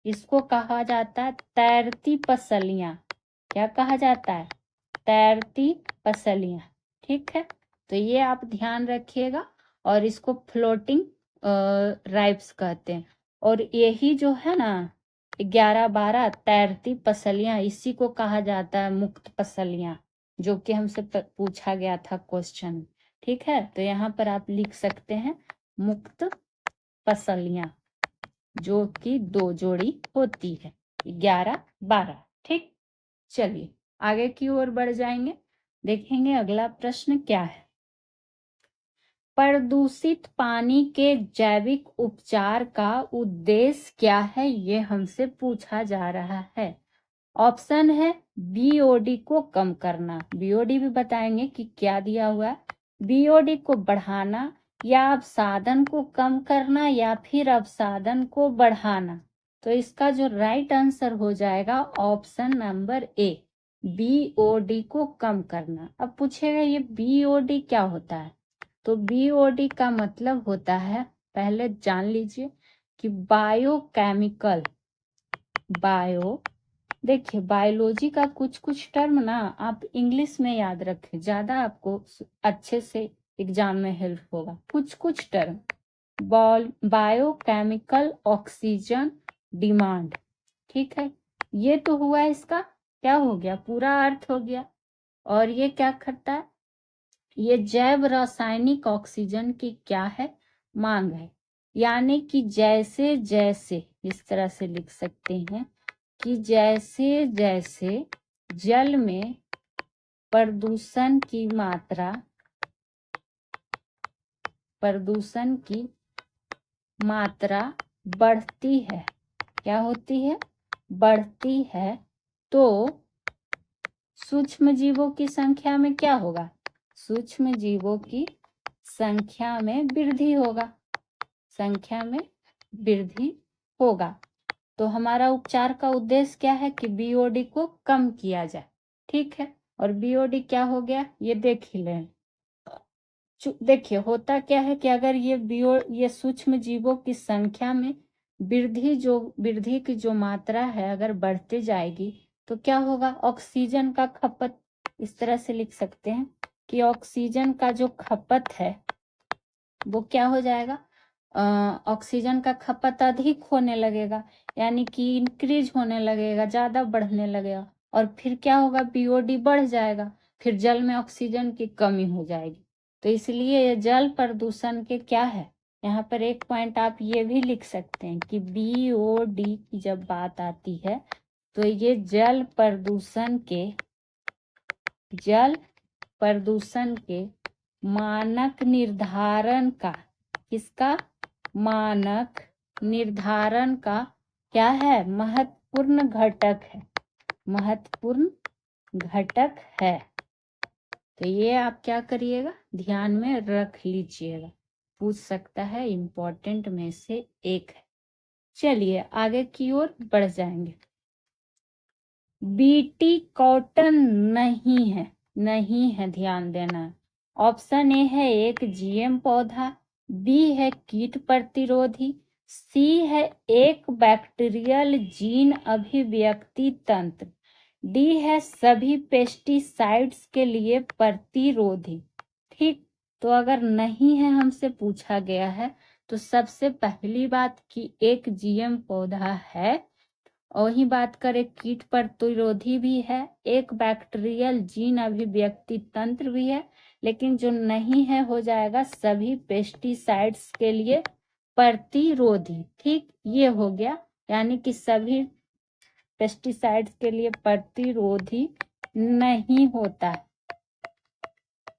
इसको कहा जाता है तैरती पसलियां। क्या कहा जाता है? तैरती पसलियां। ठीक है, तो ये आप ध्यान रखिएगा। और इसको फ्लोटिंग राइब्स कहते हैं। और यही जो है ना 11 12 तैरती पसलियां, इसी को कहा जाता है मुक्त पसलियां, जो कि हमसे पूछा गया था क्वेश्चन। ठीक है, तो यहाँ पर आप लिख सकते हैं मुक्त पसलियां, जो कि 2 जोड़ी होती है, 11 12। ठीक, चलिए आगे की ओर बढ़ जाएंगे। देखेंगे अगला प्रश्न क्या है। प्रदूषित पानी के जैविक उपचार का उद्देश्य क्या है? ये हमसे पूछा जा रहा है। ऑप्शन है बीओडी को कम करना, बीओडी भी बताएंगे कि क्या दिया हुआ है। बीओडी को बढ़ाना या अवसादन को कम करना या फिर अवसादन को बढ़ाना। तो इसका जो राइट आंसर हो जाएगा ऑप्शन नंबर ए, बीओडी को कम करना। अब पूछेगा ये बीओडी क्या होता है? तो बीओडी का मतलब होता है, पहले जान लीजिए कि बायोकेमिकल। देखिए बायोलॉजी का कुछ कुछ टर्म ना आप इंग्लिश में याद रखें, ज्यादा आपको अच्छे से एग्जाम में हेल्प होगा। कुछ कुछ टर्म, बायोकेमिकल ऑक्सीजन डिमांड। ठीक है, ये तो हुआ इसका क्या हो गया, पूरा अर्थ हो गया। और ये क्या करता है? ये जैव रासायनिक ऑक्सीजन की क्या है? मांग है। यानी कि जैसे जैसे, इस तरह से लिख सकते हैं कि जैसे जैसे जल में प्रदूषण की मात्रा बढ़ती है, क्या होती है? बढ़ती है, तो सूक्ष्म जीवों की संख्या में क्या होगा? सूक्ष्म जीवों की संख्या में वृद्धि होगा, संख्या में वृद्धि होगा। तो हमारा उपचार का उद्देश्य क्या है? कि बीओडी को कम किया जाए। ठीक है, और बीओडी क्या हो गया ये देख ही लें। देखिए होता क्या है कि अगर ये सूक्ष्म जीवों की संख्या में वृद्धि की जो मात्रा है अगर बढ़ते जाएगी तो क्या होगा? ऑक्सीजन का खपत, इस तरह से लिख सकते हैं कि ऑक्सीजन का जो खपत है वो क्या हो जाएगा? ऑक्सीजन का खपत अधिक होने लगेगा, यानी कि इंक्रीज होने लगेगा, ज़्यादा बढ़ने लगेगा, और फिर क्या होगा, बीओडी बढ़ जाएगा, फिर जल में ऑक्सीजन की कमी हो जाएगी। तो इसलिए ये जल प्रदूषण के क्या है, यहाँ पर एक पॉइंट आप ये भी लिख सकते हैं कि बीओडी की जब बात आती है तो ये जल प्रदूषण के मानक निर्धारण का, किसका, मानक निर्धारण का क्या है, महत्वपूर्ण घटक है। तो ये आप क्या करिएगा, ध्यान में रख लीजिएगा, पूछ सकता है, इम्पोर्टेंट में से एक है। चलिए आगे की ओर बढ़ जाएंगे। बीटी कॉटन नहीं है, ध्यान देना। ऑप्शन ए है एक जीएम पौधा, बी है कीट प्रतिरोधी, सी है एक बैक्टीरियल जीन अभिव्यक्ति तंत्र, डी है सभी पेस्टिसाइड्स के लिए प्रतिरोधी। ठीक, तो अगर नहीं है हमसे पूछा गया है तो सबसे पहली बात कि एक जीएम पौधा है, वही बात करें कीट प्रतिरोधी भी है, एक बैक्टीरियल जीन अभिव्यक्ति तंत्र भी है, लेकिन जो नहीं है हो जाएगा सभी पेस्टिसाइड्स के लिए प्रतिरोधी। ठीक, ये हो गया, यानी कि सभी पेस्टिसाइड्स के लिए प्रतिरोधी नहीं होता है।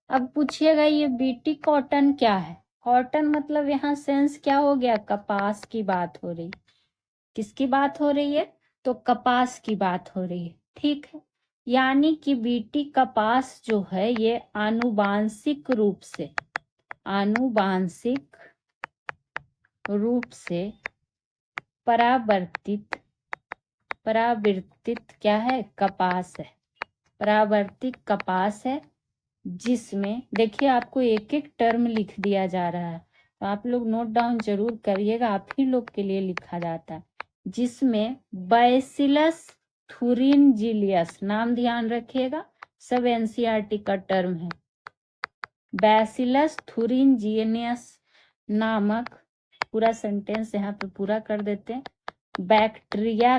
अब पूछिएगा ये बीटी कॉटन क्या है। कॉटन मतलब यहाँ सेंस क्या हो गया, कपास की बात हो रही, किसकी बात हो रही है, तो कपास की बात हो रही है। ठीक है, यानी कि बीटी कपास जो है ये आनुवांशिक रूप से परावर्तित क्या है, कपास है, परावर्तित कपास है, जिसमें देखिए आपको एक एक टर्म लिख दिया जा रहा है, तो आप लोग नोट डाउन जरूर करिएगा, आप ही लोग के लिए लिखा जाता है, जिसमें बैसिलस थुरिनजिलियस, नाम ध्यान रखिएगा, सब एनसीईआरटी का टर्म है, बैसिलस थुरिनजिलियस नामक, पूरा सेंटेंस यहाँ पे पूरा कर देते हैं, बैक्टीरिया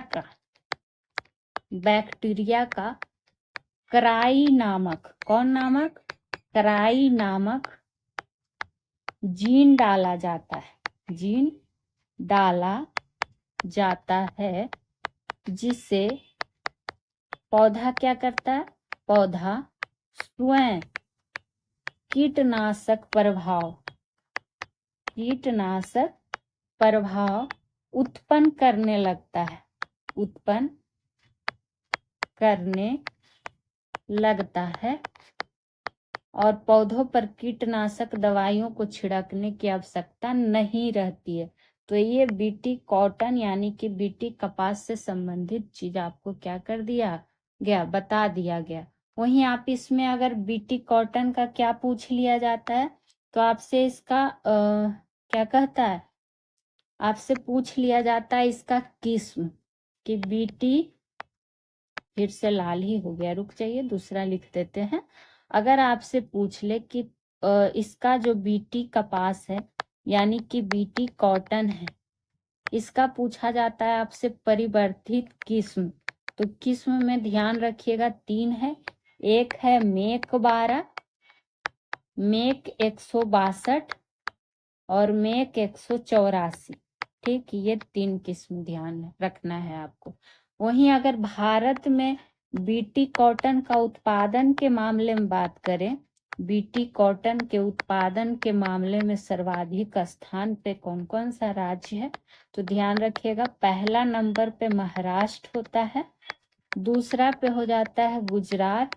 का क्राई नामक, कौन नामक, क्राई नामक जीन डाला जाता है, जिससे पौधा क्या करता है, पौधा स्वयं कीटनाशक प्रभाव उत्पन्न करने लगता है और पौधों पर कीटनाशक दवाइयों को छिड़कने की आवश्यकता नहीं रहती है। तो ये बीटी कॉटन यानी कि बीटी कपास से संबंधित चीज आपको क्या कर दिया गया, बता दिया गया। वहीं आप इसमें अगर बीटी कॉटन का क्या पूछ लिया जाता है तो आपसे इसका क्या कहता है, आपसे पूछ लिया जाता है इसका किस्म, कि बीटी, फिर से लाल ही हो गया, रुक जाइए दूसरा लिख देते हैं। अगर आपसे पूछ ले कि इसका जो बीटी कपास है यानी कि बीटी कॉटन है, इसका पूछा जाता है आपसे परिवर्तित किस्म, तो किस्म में ध्यान रखिएगा 3 है, एक है मेक 12, मेक 162 और मेक 184। ठीक, ये 3 किस्म ध्यान रखना है आपको। वहीं अगर भारत में बीटी कॉटन का उत्पादन के मामले में बात करें, बीटी कॉटन के उत्पादन के मामले में सर्वाधिक स्थान पे कौन कौन सा राज्य है, तो ध्यान रखिएगा पहला नंबर पे महाराष्ट्र होता है, दूसरा पे हो जाता है गुजरात,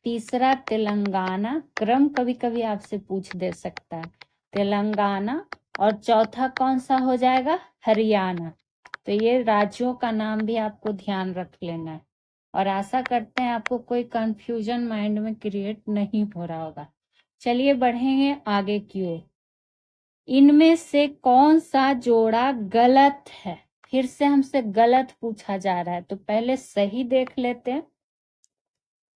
तीसरा तेलंगाना, क्रम कभी कभी आपसे पूछ दे सकता है, तेलंगाना, और चौथा कौन सा हो जाएगा, हरियाणा। तो ये राज्यों का नाम भी आपको ध्यान रख लेना है, और आशा करते हैं आपको कोई कंफ्यूजन माइंड में क्रिएट नहीं हो रहा होगा। चलिए बढ़ेंगे आगे की ओर। इनमें से कौन सा जोड़ा गलत है, फिर से हमसे गलत पूछा जा रहा है, तो पहले सही देख लेते हैं।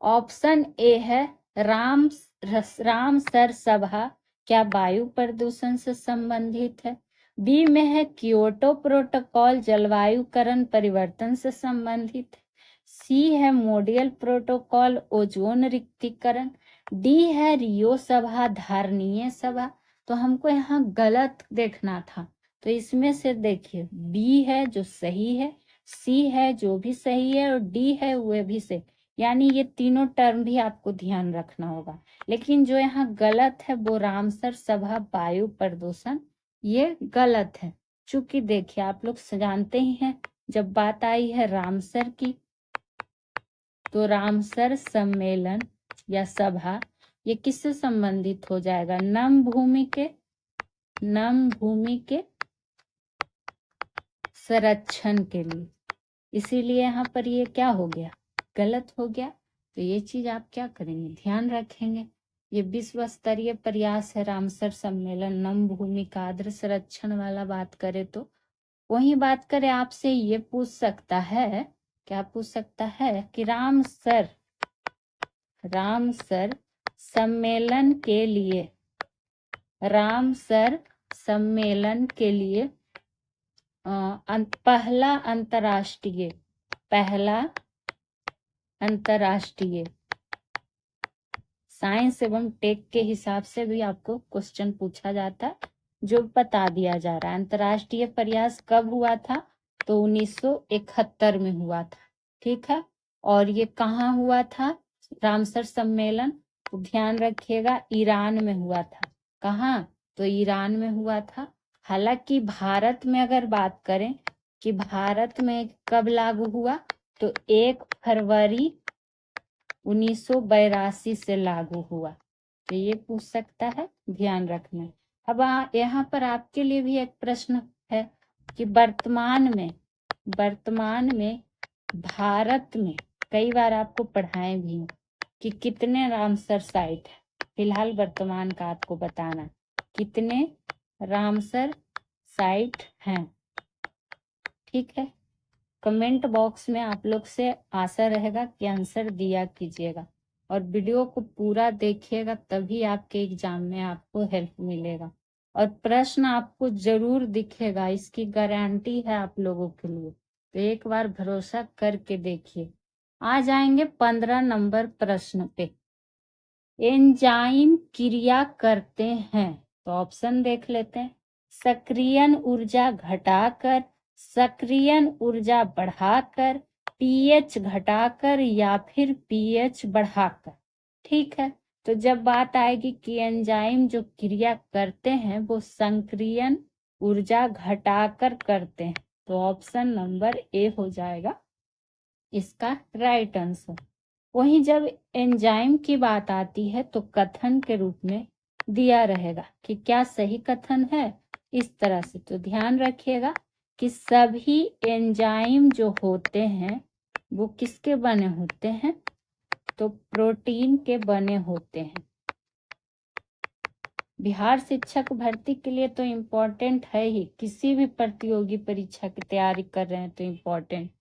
ऑप्शन ए है रामसर सभा क्या वायु प्रदूषण से संबंधित है? बी में है क्योटो प्रोटोकॉल जलवायुकरण परिवर्तन से संबंधित है। सी है मोंट्रियल प्रोटोकॉल ओजोन रिक्तीकरण। डी है रियो सभा धारणीय सभा। तो हमको यहाँ गलत देखना था, तो इसमें से देखिए बी है जो सही है, सी है जो भी सही है, और डी है वह भी सही, यानी ये तीनों टर्म भी आपको ध्यान रखना होगा। लेकिन जो यहाँ गलत है वो रामसर सभा वायु प्रदूषण, ये गलत है। चूंकि देखिए आप लोग जानते ही हैं, जब बात आई है रामसर की, तो रामसर सम्मेलन या सभा ये किससे संबंधित हो जाएगा? नम भूमि के संरक्षण के लिए। इसीलिए यहाँ पर ये क्या हो गया? गलत हो गया। तो ये चीज आप क्या करेंगे? ध्यान रखेंगे। ये विश्व स्तरीय प्रयास है रामसर सम्मेलन नम भूमि का आर्द्र संरक्षण वाला बात करे तो। वही बात करे आपसे ये पूछ सकता है, क्या पूछ सकता है कि रामसर सम्मेलन के लिए, रामसर सम्मेलन के लिए पहला अंतरराष्ट्रीय साइंस एवं टेक के हिसाब से भी आपको क्वेश्चन पूछा जाता है, जो बता दिया जा रहा है। अंतरराष्ट्रीय प्रयास कब हुआ था? तो 1971 में हुआ था। ठीक है, और ये कहाँ हुआ था रामसर सम्मेलन? तो ध्यान रखिएगा ईरान में हुआ था। कहाँ? तो ईरान में हुआ था। हालांकि भारत में अगर बात करें कि भारत में कब लागू हुआ, तो 1 फरवरी 1982 से लागू हुआ। तो ये पूछ सकता है, ध्यान रखना। अब यहाँ पर आपके लिए भी एक प्रश्न है कि वर्तमान में भारत में, कई बार आपको पढ़ाए भी हैं कि कितने रामसर साइट है। फिलहाल वर्तमान का आपको बताना कितने रामसर साइट हैं। ठीक है, कमेंट बॉक्स में आप लोग से आशा रहेगा कि आंसर दिया कीजिएगा, और वीडियो को पूरा देखिएगा, तभी आपके एग्जाम में आपको हेल्प मिलेगा और प्रश्न आपको जरूर दिखेगा, इसकी गारंटी है आप लोगों के लिए। तो एक बार भरोसा करके देखिए। आ जाएंगे 15 नंबर प्रश्न पे। एंजाइम क्रिया करते हैं, तो ऑप्शन देख लेते हैं। सक्रियण ऊर्जा घटाकर, सक्रियण ऊर्जा बढ़ाकर, पीएच घटाकर, या फिर पीएच बढ़ाकर। ठीक है, तो जब बात आएगी कि एंजाइम जो क्रिया करते हैं वो सक्रियण ऊर्जा घटाकर करते हैं, तो ऑप्शन नंबर ए हो जाएगा इसका राइट आंसर। वहीं जब एंजाइम की बात आती है तो कथन के रूप में दिया रहेगा कि क्या सही कथन है, इस तरह से। तो ध्यान रखिएगा कि सभी एंजाइम जो होते हैं वो किसके बने होते हैं? तो प्रोटीन के बने होते हैं। बिहार शिक्षक भर्ती के लिए तो इम्पोर्टेंट है ही, किसी भी प्रतियोगी परीक्षा की तैयारी कर रहे हैं तो इम्पोर्टेंट।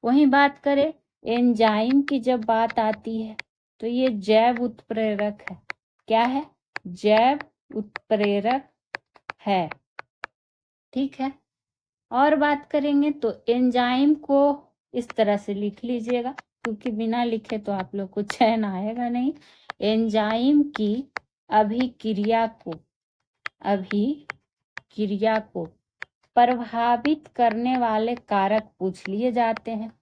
वहीं बात करें एंजाइम की, जब बात आती है तो ये जैव उत्प्रेरक है। क्या है? जैव उत्प्रेरक है। ठीक है, और बात करेंगे तो एंजाइम को इस तरह से लिख लीजिएगा, क्योंकि बिना लिखे तो आप लोग को चैन आएगा नहीं। एंजाइम की अभिक्रिया को प्रभावित करने वाले कारक पूछ लिए जाते हैं।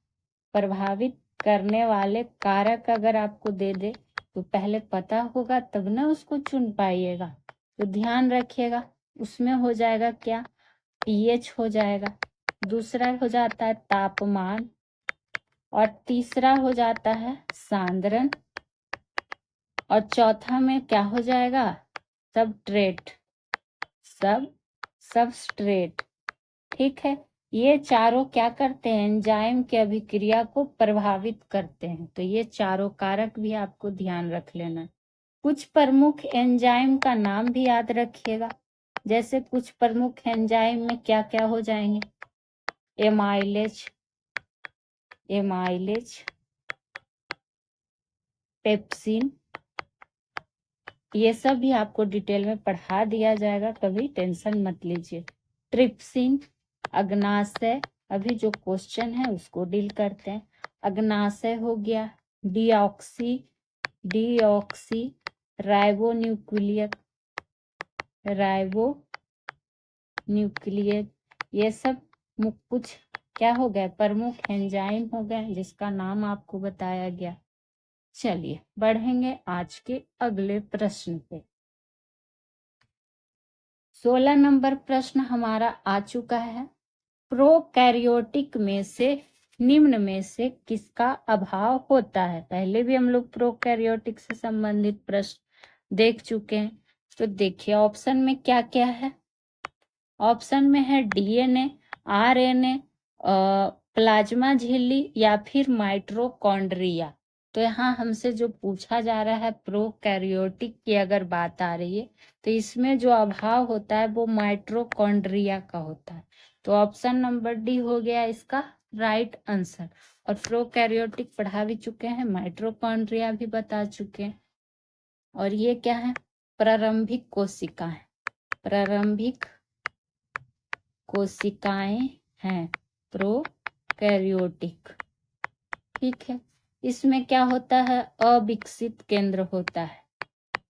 प्रभावित करने वाले कारक अगर आपको दे दे तो पहले पता होगा तब ना उसको चुन पाइएगा। तो ध्यान रखिएगा, उसमें हो जाएगा क्या? पीएच हो जाएगा, दूसरा हो जाता है तापमान, और तीसरा हो जाता है सांद्रण, और चौथा में क्या हो जाएगा? सबस्ट्रेट। ठीक है, ये चारों क्या करते हैं? एंजाइम की अभिक्रिया को प्रभावित करते हैं। तो ये चारों कारक भी आपको ध्यान रख लेना। कुछ प्रमुख एंजाइम का नाम भी याद रखिएगा, जैसे कुछ प्रमुख एंजाइम में क्या क्या हो जाएंगे? एमाइलेज, पेप्सिन, ये सब भी आपको डिटेल में पढ़ा दिया जाएगा, कभी टेंशन मत लीजिए। ट्रिप्सिन, अग्नाशय, अभी जो क्वेश्चन है उसको डील करते हैं। अग्नाशय हो गया, डीऑक्सी राइबोन्यूक्लिक, ये सब कुछ क्या हो गया, प्रमुख एंजाइम हो गए जिसका नाम आपको बताया गया। चलिए बढ़ेंगे आज के अगले प्रश्न पे। 16 नंबर प्रश्न हमारा आ चुका है। प्रोकैरियोटिक में से निम्न में से किसका अभाव होता है? पहले भी हम लोग प्रोकैरियोटिक से संबंधित प्रश्न देख चुके हैं। तो देखिए ऑप्शन में क्या क्या है। ऑप्शन में है डीएनए, आरएनए, प्लाज्मा झिल्ली या फिर माइटोकॉन्ड्रिया। तो यहाँ हमसे जो पूछा जा रहा है प्रोकैरियोटिक की अगर बात आ रही है तो इसमें जो अभाव होता है वो माइटोकॉन्ड्रिया का होता है। तो ऑप्शन नंबर डी हो गया इसका राइट आंसर। और प्रोकैरियोटिक पढ़ा भी चुके हैं, माइटोकॉन्ड्रिया भी बता चुके हैं। और ये क्या है? प्रारंभिक कोशिकाएं, प्रारंभिक कोशिकाएं हैं प्रोकैरियोटिक। ठीक है, इसमें क्या होता है? अविकसित केंद्र होता है,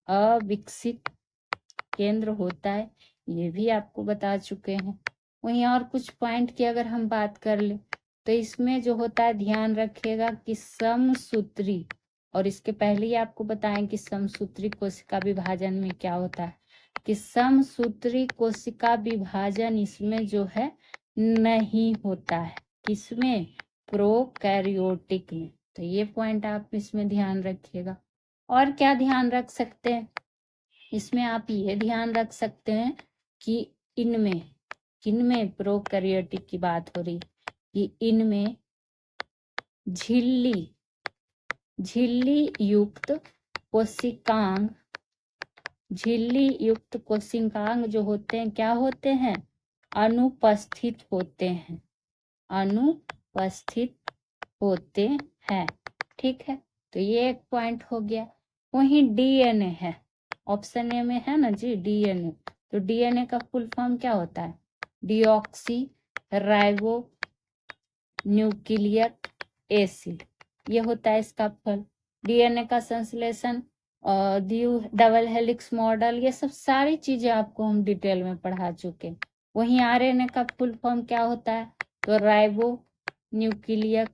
अविकसित केंद्र होता है, ये भी आपको बता चुके हैं। वहीं और कुछ पॉइंट की अगर हम बात कर ले तो इसमें जो होता है ध्यान रखिएगा कि समसूत्री, और इसके पहले ही आपको बताएं कि समसूत्री कोशिका विभाजन में क्या होता है, कि समसूत्री कोशिका विभाजन इसमें जो है नहीं होता है। किसमें? प्रोकैरियोटिक में। तो ये पॉइंट आप इसमें ध्यान रखिएगा। और क्या ध्यान रख सकते हैं इसमें? आप ये ध्यान रख सकते हैं कि इनमें, किनमें प्रोकैरियोटिक की बात हो रही, कि इनमें झिल्ली युक्त कोशिकांग, झिल्ली युक्त कोशिकांग जो होते हैं क्या होते हैं? अनुपस्थित होते हैं, अनुपस्थित होते हैं। ठीक है, तो ये एक पॉइंट हो गया। वहीं डीएनए है, ऑप्शन ए में है ना जी डीएनए। तो डीएनए का फुल फॉर्म क्या होता है? डीऑक्सी राइबो न्यूक्लिक एसिड, ये होता है इसका फल। डीएनए का संश्लेषण, डबल हेलिक्स मॉडल, ये सब सारी चीजें आपको हम डिटेल में पढ़ा चुके हैं। वहीं आरएनए का फुल फॉर्म क्या होता है? तो राइबो न्यूक्लिक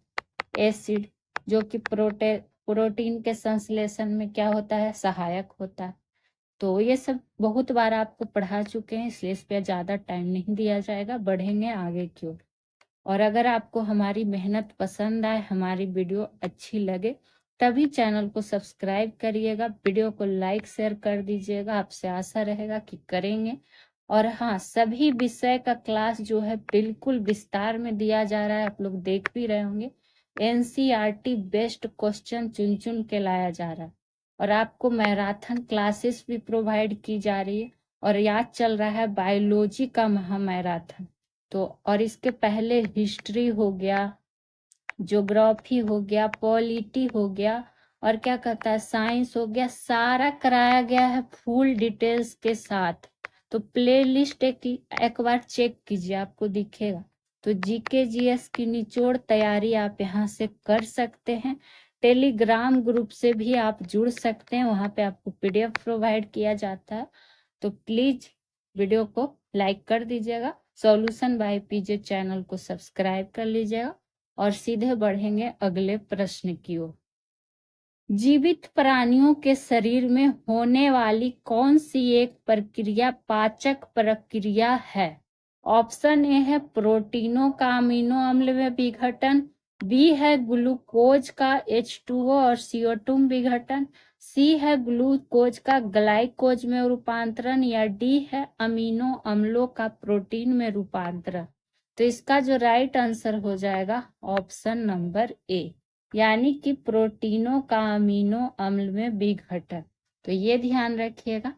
एसिड, जो कि प्रोटीन के संश्लेषण में क्या होता है? सहायक होता है। तो ये सब बहुत बार आपको पढ़ा चुके हैं, इसलिए इस पर ज्यादा टाइम नहीं दिया जाएगा, बढ़ेंगे आगे की ओर। और अगर आपको हमारी मेहनत पसंद आए, हमारी वीडियो अच्छी लगे, तभी चैनल को सब्सक्राइब करिएगा, वीडियो को लाइक शेयर कर दीजिएगा। आपसे आशा रहेगा कि करेंगे। और हाँ, सभी विषय का क्लास जो है बिल्कुल विस्तार में दिया जा रहा है, आप लोग देख भी रहे होंगे। एनसीईआरटी बेस्ट क्वेश्चन चुन चुन के लाया जा रहा है। और आपको मैराथन क्लासेस भी प्रोवाइड की जा रही है। और याद चल रहा है बायोलॉजी का महामैराथन। तो और इसके पहले हिस्ट्री हो गया, ज्योग्राफी हो गया, पॉलिटी हो गया, और क्या कहता है साइंस हो गया, सारा कराया गया है फुल डिटेल्स के साथ। तो प्लेलिस्ट एक बार चेक कीजिए, आपको दिखेगा। तो जीके जीएस की निचोड़ तैयारी आप यहाँ से कर सकते हैं। टेलीग्राम ग्रुप से भी आप जुड़ सकते हैं, वहां पे आपको पीडीएफ प्रोवाइड किया जाता है। तो प्लीज वीडियो को लाइक कर दीजिएगा, सॉल्यूशन बाय पीजे चैनल को सब्सक्राइब कर लीजिएगा। और सीधे बढ़ेंगे अगले प्रश्न की ओर। जीवित प्राणियों के शरीर में होने वाली कौन सी एक प्रक्रिया पाचक प्रक्रिया है? ऑप्शन ए है प्रोटीनों का अमीनो अम्ल में विघटन, बी है ग्लूकोज का H2O और CO2 विघटन, सी है ग्लूकोज का ग्लाइकोज में रूपांतरण, या डी है अमीनो अम्लों का प्रोटीन में रूपांतरण। तो इसका जो राइट आंसर हो जाएगा ऑप्शन नंबर ए, यानी कि प्रोटीनों का अमीनो अम्ल में विघटन। तो ये ध्यान रखिएगा।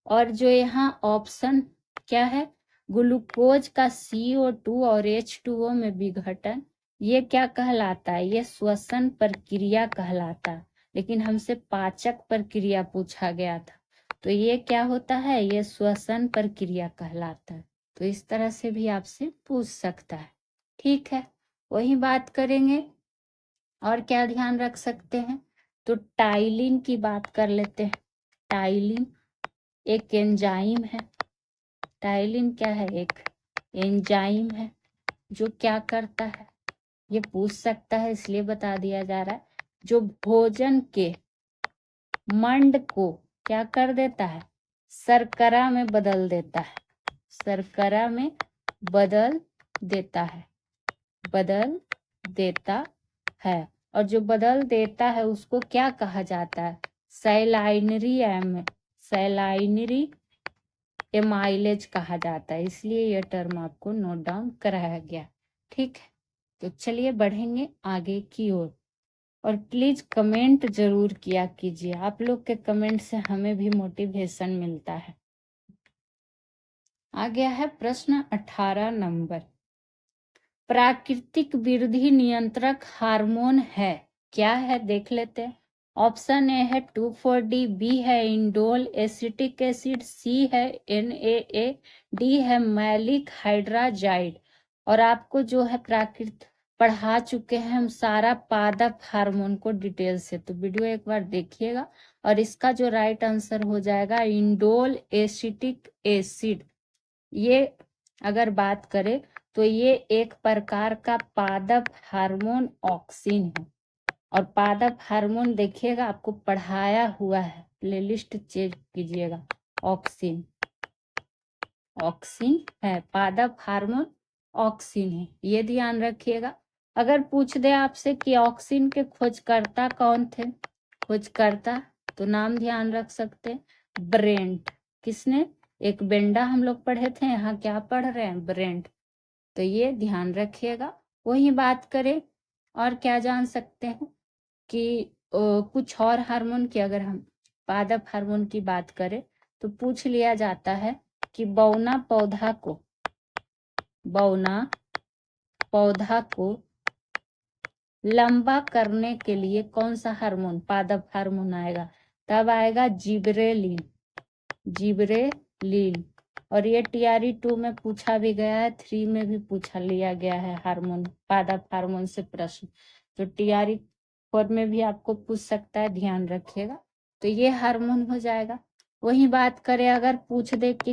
और जो यहाँ ऑप्शन क्या है, ग्लूकोज का CO2 और H2O में विघटन, ये क्या कहलाता है? ये श्वसन प्रक्रिया कहलाता है। लेकिन हमसे पाचक प्रक्रिया पूछा गया था। तो ये क्या होता है, ये श्वसन प्रक्रिया कहलाता है। तो इस तरह से भी आपसे पूछ सकता है। ठीक है, वही बात करेंगे। और क्या ध्यान रख सकते हैं, तो टाइलिन की बात कर लेते हैं। टाइलिन एक एंजाइम है। टाइलिन क्या है, एक एंजाइम है जो क्या करता है, ये पूछ सकता है इसलिए बता दिया जा रहा है, जो भोजन के मंड को क्या कर देता है, शर्करा में बदल देता है। शर्करा में बदल देता है, बदल देता है। और जो बदल देता है उसको क्या कहा जाता है, सैलाइनरी एमाइलेज कहा जाता है। इसलिए यह टर्म आपको नोट डाउन कराया गया। ठीक है, तो चलिए बढ़ेंगे आगे की ओर। और प्लीज कमेंट जरूर किया कीजिए, आप लोग के कमेंट से हमें भी मोटिवेशन मिलता है। आ गया है प्रश्न 18 नंबर। प्राकृतिक वृद्धि नियंत्रक हार्मोन है, क्या है देख लेते हैं। ऑप्शन ए है 2,4-D, बी है इंडोल एसिटिक एसिड, सी है NAA, डी है मैलिक हाइड्राजाइड। और आपको जो है प्राकृतिक पढ़ा चुके हैं हम सारा पादप हार्मोन को डिटेल से, तो वीडियो एक बार देखिएगा। और इसका जो राइट आंसर हो जाएगा इंडोल एसिटिक एसिड। ये अगर बात करें तो ये एक प्रकार का पादप हार्मोन ऑक्सिन है। और पादप हार्मोन देखिएगा आपको पढ़ाया हुआ है, प्लेलिस्ट चेक कीजिएगा। ऑक्सिन, ऑक्सिन है, पादप हार्मोन ऑक्सिन है, ये ध्यान रखिएगा। अगर पूछ दे आपसे कि ऑक्सिन के खोजकर्ता कौन थे, खोजकर्ता तो नाम ध्यान रख सकते, ब्रेंट। किसने, एक बेंडा हम लोग पढ़े थे, यहाँ क्या पढ़ रहे हैं, ब्रेंट। तो ये ध्यान रखिएगा। वही बात करें और क्या जान सकते हैं कि कुछ और हार्मोन की, अगर हम पादप हार्मोन की बात करें तो पूछ लिया जाता है कि बौना पौधा को लंबा करने के लिए कौन सा हार्मोन, पादप हार्मोन आएगा, तब आएगा जिबरेलिन। और ये TRE 2 में पूछा भी गया है, 3 में भी पूछा लिया गया है हार्मोन, पादप हार्मोन से प्रश्न। तो TRE 4 में भी आपको पूछ सकता है, ध्यान रखिएगा। तो ये हार्मोन हो जाएगा। वही बात करें अगर पूछ दे कि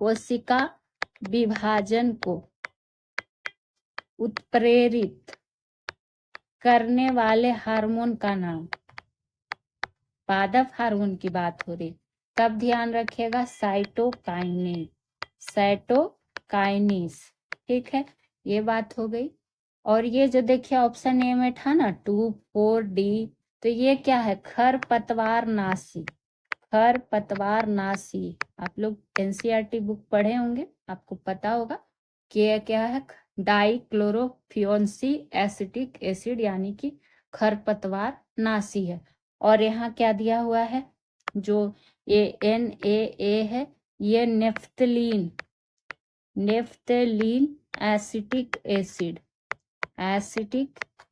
कोशिका विभाजन को उत्प्रेरित करने वाले हार्मोन का नाम, पादप हार्मोन की बात हो रही, तब ध्यान रखिएगा साइटोकाइनिस। ठीक है, ये बात हो गई। और ये जो देखिए ऑप्शन ए में था ना 2,4-D, तो ये क्या है, खरपतवारनाशी। आप लोग NCERT बुक पढ़े होंगे, आपको पता होगा कि यह क्या है, डाइक्लोरोफियोन्सी एसिटिक एसिड, यानी कि खरपतवारनाशी है। और यहाँ क्या दिया हुआ है, जो ये NAA है, ये नेफ्थलीन एसिटिक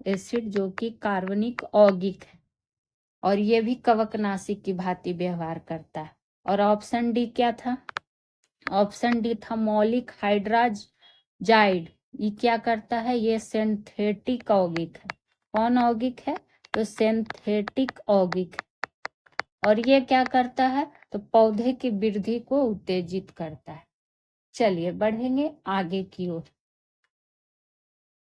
एसिड जो कि कार्बनिक यौगिक है। और ये भी कवकनाशी की भांति व्यवहार करता है। और ऑप्शन डी क्या था, ऑप्शन डी था मौलिक हाइड्राजाइड। ये क्या करता है, ये सिंथेटिक यौगिक है। कौन यौगिक है, तो सिंथेटिक यौगिक। और ये क्या करता है, तो पौधे की वृद्धि को उत्तेजित करता है। चलिए बढ़ेंगे आगे की ओर।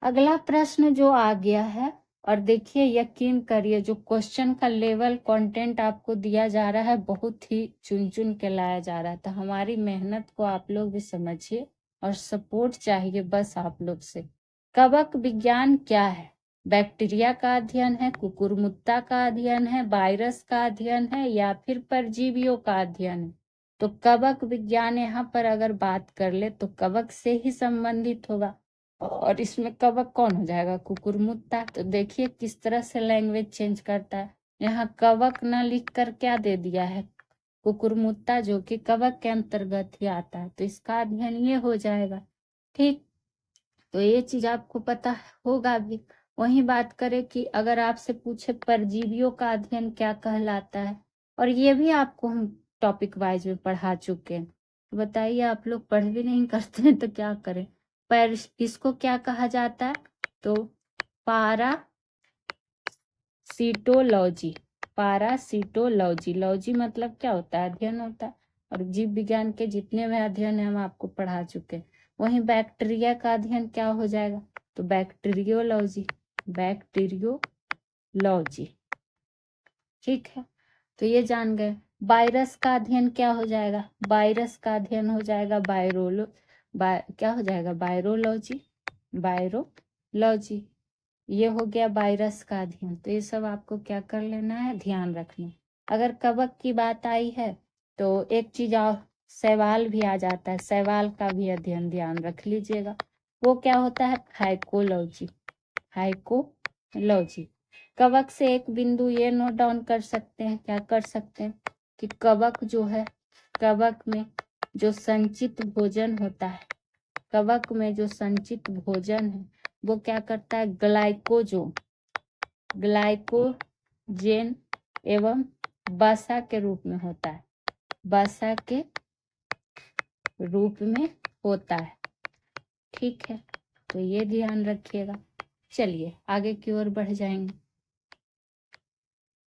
अगला प्रश्न जो आ गया है, और देखिए यकीन करिए जो क्वेश्चन का लेवल कंटेंट आपको दिया जा रहा है बहुत ही चुन चुन के लाया जा रहा है। तो हमारी मेहनत को आप लोग भी समझिए और सपोर्ट चाहिए बस आप लोग से। कवक विज्ञान क्या है, बैक्टीरिया का अध्ययन है, कुकुरमुत्ता का अध्ययन है, वायरस का अध्ययन है, या फिर परजीवियों का अध्ययन है। तो कवक विज्ञान यहाँ पर अगर बात कर ले तो कवक से ही संबंधित होगा। और इसमें कवक कौन हो जाएगा, कुकुरमुत्ता। तो देखिए किस तरह से लैंग्वेज चेंज करता है, यहाँ कवक न लिख कर क्या दे दिया है, कुकुरमुत्ता, जो कि कवक के अंतर्गत ही आता है। तो इसका अध्ययन ये हो जाएगा। ठीक, तो ये चीज आपको पता होगा भी। वहीं बात करें कि अगर आपसे पूछे परजीवियों का अध्ययन क्या कहलाता है, और ये भी आपको हम टॉपिक वाइज में पढ़ा चुके हैं, तो बताइए आप लोग पढ़ भी नहीं करते हैं तो क्या करें। पर इसको क्या कहा जाता है, तो पारासीटोलॉजी। पारासीटोलॉजी, लॉजी मतलब क्या होता है, अध्ययन होता है, और जीव विज्ञान के जितने भी अध्ययन है हम आपको पढ़ा चुके हैं। वहीं बैक्टीरिया का अध्ययन क्या हो जाएगा, तो बैक्टीरियोलॉजी। बैक्टीरियोलॉजी, ठीक है, तो ये जान गए। वायरस का अध्ययन क्या हो जाएगा, वायरस का अध्ययन हो जाएगा क्या हो जाएगा, वायरोलॉजी। वायरोलॉजी, ये हो गया वायरस का अध्ययन। तो ये सब आपको क्या कर लेना है, ध्यान रखना। अगर कवक की बात आई है तो एक चीज और, शैवाल भी आ जाता है, शैवाल का भी अध्ययन ध्यान रख लीजिएगा। वो क्या होता है, फाइकोलॉजी। फाइकोलॉजी। कवक से एक बिंदु ये नोट डाउन कर सकते हैं, क्या कर सकते हैं, कि कवक जो है, कवक में जो संचित भोजन होता है, कवक में जो संचित भोजन है वो क्या करता है, ग्लाइकोजेन एवं वसा के रूप में होता है, वसा के रूप में होता है, ठीक है, तो ये ध्यान रखिएगा। चलिए आगे की ओर बढ़ जाएंगे।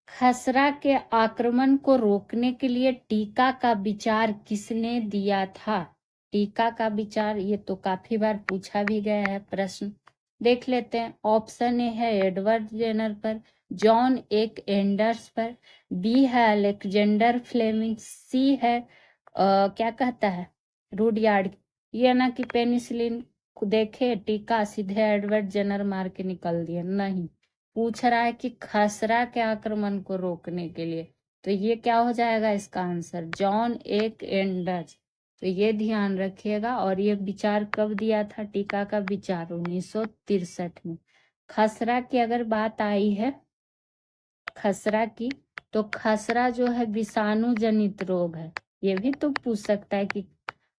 खसरा के आक्रमण को रोकने के लिए टीका का विचार किसने दिया था, टीका का विचार, ये तो काफी बार पूछा भी गया है प्रश्न, देख लेते हैं। ऑप्शन ए है एडवर्ड जेनर पर, जॉन एक एंडर्स पर, बी है अलेक्जेंडर फ्लेमिंग, सी है क्या कहता है, रूडयार्ड। ये ना कि पेनिसिलिन देखे टीका सीधे एडवर्ड जेनर मार के निकल दिए, नहीं, पूछ रहा है कि खसरा के आक्रमण को रोकने के लिए, तो ये क्या हो जाएगा इसका आंसर, जॉन एक एंडर्स। तो ये ध्यान रखिएगा। और ये विचार कब दिया था, टीका का विचार 1963 में। खसरा की अगर बात आई है, खसरा की, तो खसरा जो है विषाणु जनित रोग है। ये भी तो पूछ सकता है कि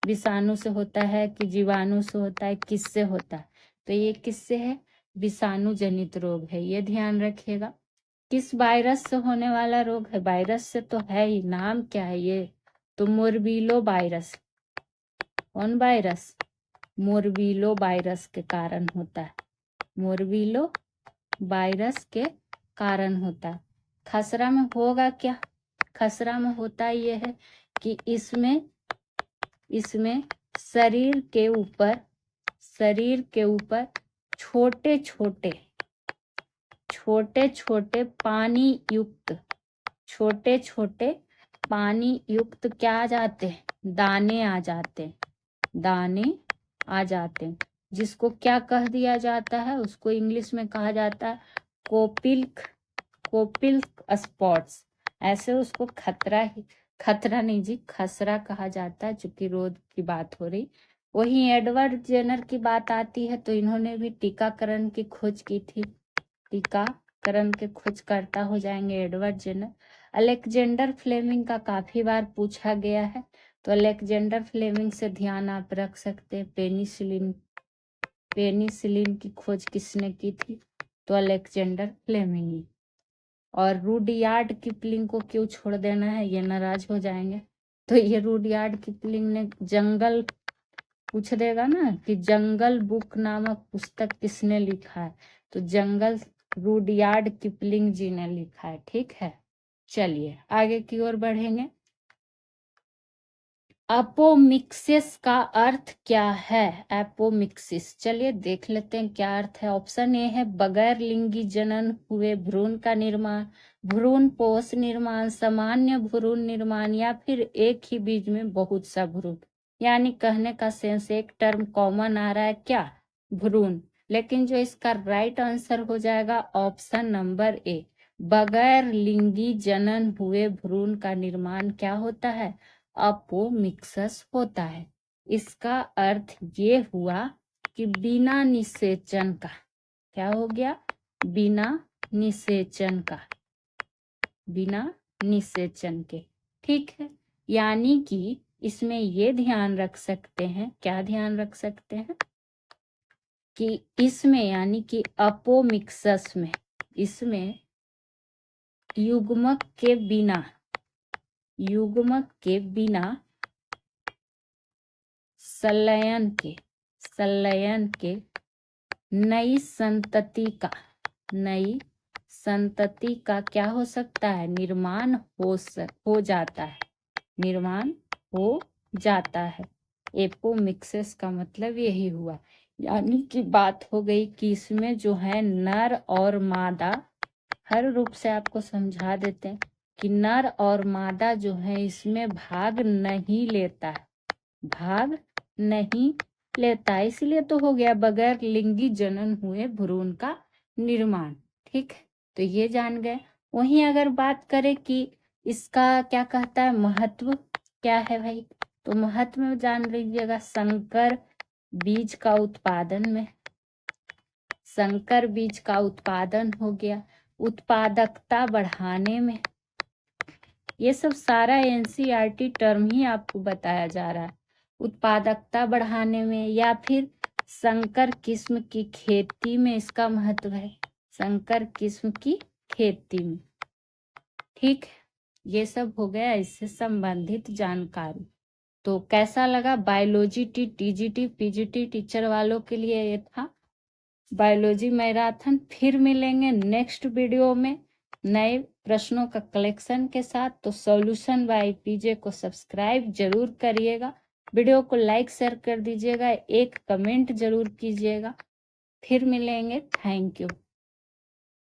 विषाणु से होता है कि जीवाणु से होता है, किससे होता है, तो ये किससे है, विषाणु जनित रोग है, ये ध्यान रखिएगा। किस वायरस से होने वाला रोग है, वायरस से तो है ही, नाम क्या है ये, तो मोरबीलो वायरस। कौन वायरस, मोरबीलो वायरस के कारण होता है, मोरबीलो वायरस के कारण होता है। खसरा में होगा क्या, खसरा में होता ये है कि इसमें शरीर के ऊपर छोटे छोटे पानी युक्त क्या आ जाते हैं, दाने आ जाते हैं, जिसको क्या कह दिया जाता है, उसको इंग्लिश में कहा जाता है कोपिल्क स्पॉट्स। ऐसे उसको खतरा नहीं जी, खसरा कहा जाता है, चूंकि रोग की बात हो रही। वहीं एडवर्ड जेनर की बात आती है तो इन्होंने भी टीकाकरण की खोज की थी, टीकाकरण के खोजकर्ता हो जाएंगे एडवर्ड जेनर। अलेक्जेंडर फ्लेमिंग का काफी बार पूछा गया है, तो अलेक्जेंडर फ्लेमिंग से ध्यान आप रख सकते हैं। पेनिसिलिन की खोज किसने की थी, तो अलेक्जेंडर फ्लेमिंग। और रूडयार्ड किपलिंग को क्यों छोड़ देना है, ये नाराज हो जाएंगे, तो ये रूडयार्ड किपलिंग ने जंगल, पूछ देगा ना कि जंगल बुक नामक पुस्तक किसने लिखा है, तो जंगल रूडयार्ड किपलिंग जी ने लिखा है, ठीक है। चलिए आगे की ओर बढ़ेंगे। अपोमिक्सिस का अर्थ क्या है, एपोमिक्सिस, चलिए देख लेते हैं क्या अर्थ है। ऑप्शन ए है बगैर लिंगी जनन हुए भ्रूण का निर्माण, भ्रूण पोष निर्माण, सामान्य भ्रूण निर्माण, या फिर एक ही बीज में बहुत सा भ्रूण। यानी कहने का सेंस एक टर्म कॉमन आ रहा है, क्या, भ्रूण। लेकिन जो इसका राइट आंसर हो जाएगा ऑप्शन नंबर ए, बगैर लिंगी जनन हुए भ्रूण का निर्माण क्या होता है, अपोमिक्सस होता है। इसका अर्थ ये हुआ कि बिना निषेचन का, क्या हो गया, बिना निषेचन का, बिना निषेचन के, ठीक है। यानी कि इसमें ये ध्यान रख सकते हैं, क्या ध्यान रख सकते हैं, कि इसमें यानी कि अपोमिक्सस में, इसमें युग्मक के बिना संलयन के नई संतति का क्या हो सकता है, निर्माण हो जाता है। एपोमिक्सिस का मतलब यही हुआ, यानी कि बात हो गई कि इसमें जो है नर और मादा, हर रूप से आपको समझा देते हैं कि नर और मादा जो है इसमें भाग नहीं लेता, इसलिए तो हो गया बगैर लिंगी जनन हुए भ्रूण का निर्माण। ठीक, तो ये जान गए। वहीं अगर बात करें कि इसका क्या कहता है, महत्व क्या है भाई, तो महत्व में जान लीजिएगा, संकर बीज का उत्पादन हो गया, उत्पादकता बढ़ाने में, ये सब सारा एनसीईआरटी टर्म ही आपको बताया जा रहा है। उत्पादकता बढ़ाने में या फिर संकर किस्म की खेती में इसका महत्व है, संकर किस्म की खेती में। ठीक, ये सब हो गया इससे संबंधित जानकारी। तो कैसा लगा बायोलॉजी टीजीटी पीजीटी टीचर वालों के लिए ये था बायोलॉजी मैराथन। फिर मिलेंगे नेक्स्ट वीडियो में नए प्रश्नों का कलेक्शन के साथ। तो सॉल्यूशन बाय पीजे को सब्सक्राइब जरूर करिएगा, वीडियो को लाइक शेयर कर दीजिएगा, एक कमेंट जरूर कीजिएगा। फिर मिलेंगे, थैंक यू।